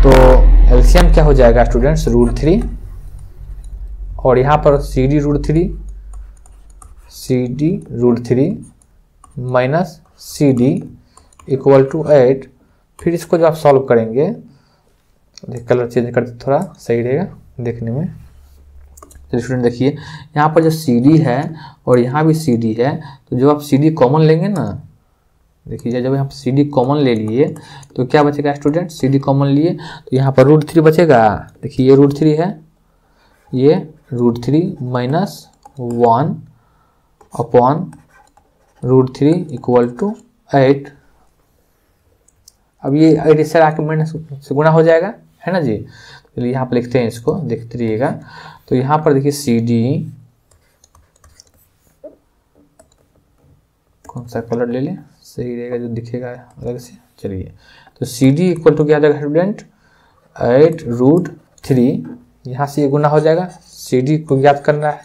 तो एलसीएम क्या हो जाएगा स्टूडेंट्स, √3, और यहाँ पर CD √3 minus CD equal to 8। फिर इसको जब आप सॉल्व करेंगे, कलर चेंज करते थोड़ा सही रहेगा देखने में। तो स्टूडेंट देखिए यहाँ पर जो CD है और यहाँ भी CD है, तो जो आप CD कॉमन लेंगे ना, देखिए जब यहाँ पर CD कॉमन ले लिए तो क्या बचेगा स्टूडेंट, CD कॉमन लिए तो यहाँ पर √3 बचेगा। देखिए ये √3 है, ये √3 माइनस 1 अपॉन √3 इक्वल टू 8। अब ये 8 इससे आके माइनस से गुणा हो जाएगा, है ना जी। चलिए यहाँ पर लिखते हैं इसको, देखते रहिएगा। तो यहाँ पर देखिए CD, कौन सा कलर ले लें सही रहेगा जो दिखेगा अलग से, चलिए। तो CD इक्वल टू क्या आ जाएगा स्टूडेंट, 8√3, यहाँ से ये गुना हो जाएगा, CD को ज्ञात करना है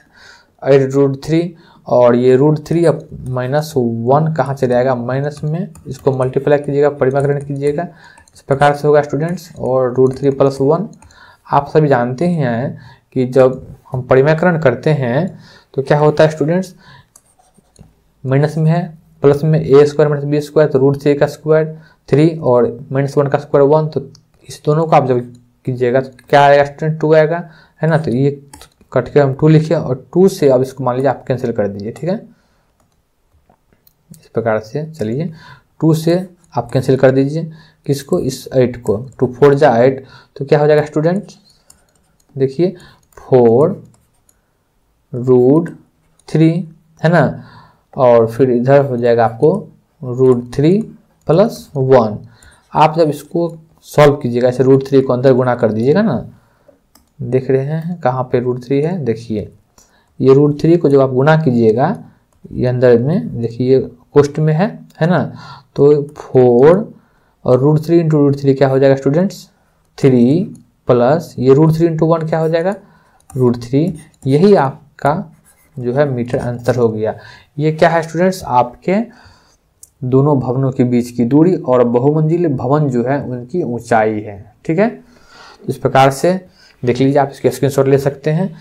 8√3, और ये √3 अब -1 कहाँ चले जाएगा, माइनस में, इसको मल्टीप्लाई कीजिएगा, परिमाकरण कीजिएगा, इस प्रकार से होगा स्टूडेंट्स। और √3 + 1, आप सभी जानते हैं कि जब हम परिमाकरण करते हैं तो क्या होता है स्टूडेंट्स, माइनस में है, प्लस में a² - b², तो √3 का स्क्वायर 3 और -1 का स्क्वायर 1, तो इस दोनों को आप जब कीजिएगा तो क्या आएगा स्टूडेंट, 2 आएगा, है ना। तो ये कट के हम 2 लिखिए और 2 से अब इसको मान लीजिए आप कैंसिल कर दीजिए, ठीक है, इस प्रकार से। चलिए 2 से आप कैंसिल कर दीजिए किसको, इस 8 को, 2 4 जा 8, तो क्या हो जाएगा स्टूडेंट, देखिए 4√3 है ना, और फिर इधर हो जाएगा आपको √3 + 1। आप जब इसको सॉल्व कीजिएगा ऐसे √3 को अंदर गुणा कर दीजिएगा ना, देख रहे हैं कहाँ पे √3 है, देखिए ये √3 को जब आप गुणा कीजिएगा ये अंदर में देखिए कोष्ठ में है ना, तो 4 और √3 × √3 क्या हो जाएगा स्टूडेंट्स 3 प्लस ये √3 × 1 क्या हो जाएगा √3। यही आपका जो है मीटर अंतर हो गया। ये क्या है स्टूडेंट्स, आपके दोनों भवनों के बीच की दूरी और बहुमंजिले भवन जो है उनकी ऊंचाई है। ठीक है, इस प्रकार से देख लीजिए, आप इसके स्क्रीनशॉट ले सकते हैं।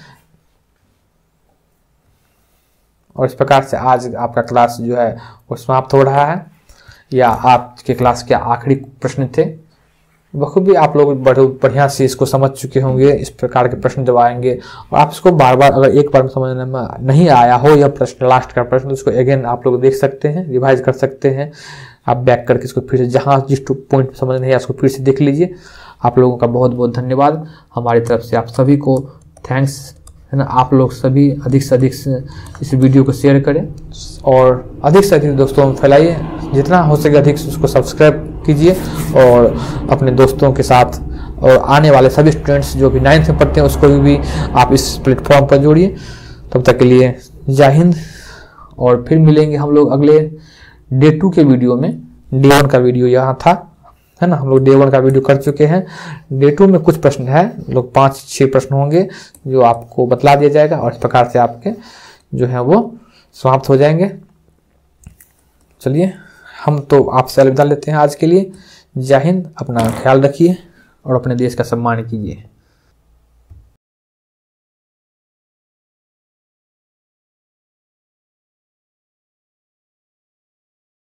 और इस प्रकार से आज आपका क्लास जो है वो समाप्त हो रहा है, या आपके क्लास के आखिरी प्रश्न थे। बखूबी आप लोग बढ़िया से इसको समझ चुके होंगे। इस प्रकार के प्रश्न जब आएंगे और आप इसको बार बार अगर एक बार में समझने में नहीं आया हो यह प्रश्न लास्ट का प्रश्न, तो इसको अगेन आप लोग देख सकते हैं, रिवाइज कर सकते हैं। आप बैक करके इसको फिर से जहाँ जिस पॉइंट समझ नहीं आया उसको फिर से देख लीजिए। आप लोगों का बहुत बहुत धन्यवाद। हमारी तरफ से आप सभी को थैंक्स है ना। आप लोग सभी अधिक से अधिक इस वीडियो को शेयर करें और अधिक से अधिक दोस्तों में फैलाइए। जितना हो सके अधिक से उसको सब्सक्राइब कीजिए और अपने दोस्तों के साथ और आने वाले सभी स्टूडेंट्स जो भी 9th में पढ़ते हैं उसको भी आप इस प्लेटफॉर्म पर जोड़िए। तब तक के लिए जय हिंद, और फिर मिलेंगे हम लोग अगले डे 2 के वीडियो में। डे 1 का वीडियो यहाँ था है ना, हम लोग डे 1 का वीडियो कर चुके हैं। डे 2 में कुछ प्रश्न है, लोग 5-6 प्रश्न होंगे जो आपको बतला दिया जाएगा और इस प्रकार से आपके जो है वो समाप्त हो जाएंगे। चलिए हम तो आपसे अलविदा लेते हैं आज के लिए। जय हिंद, अपना ख्याल रखिए और अपने देश का सम्मान कीजिए।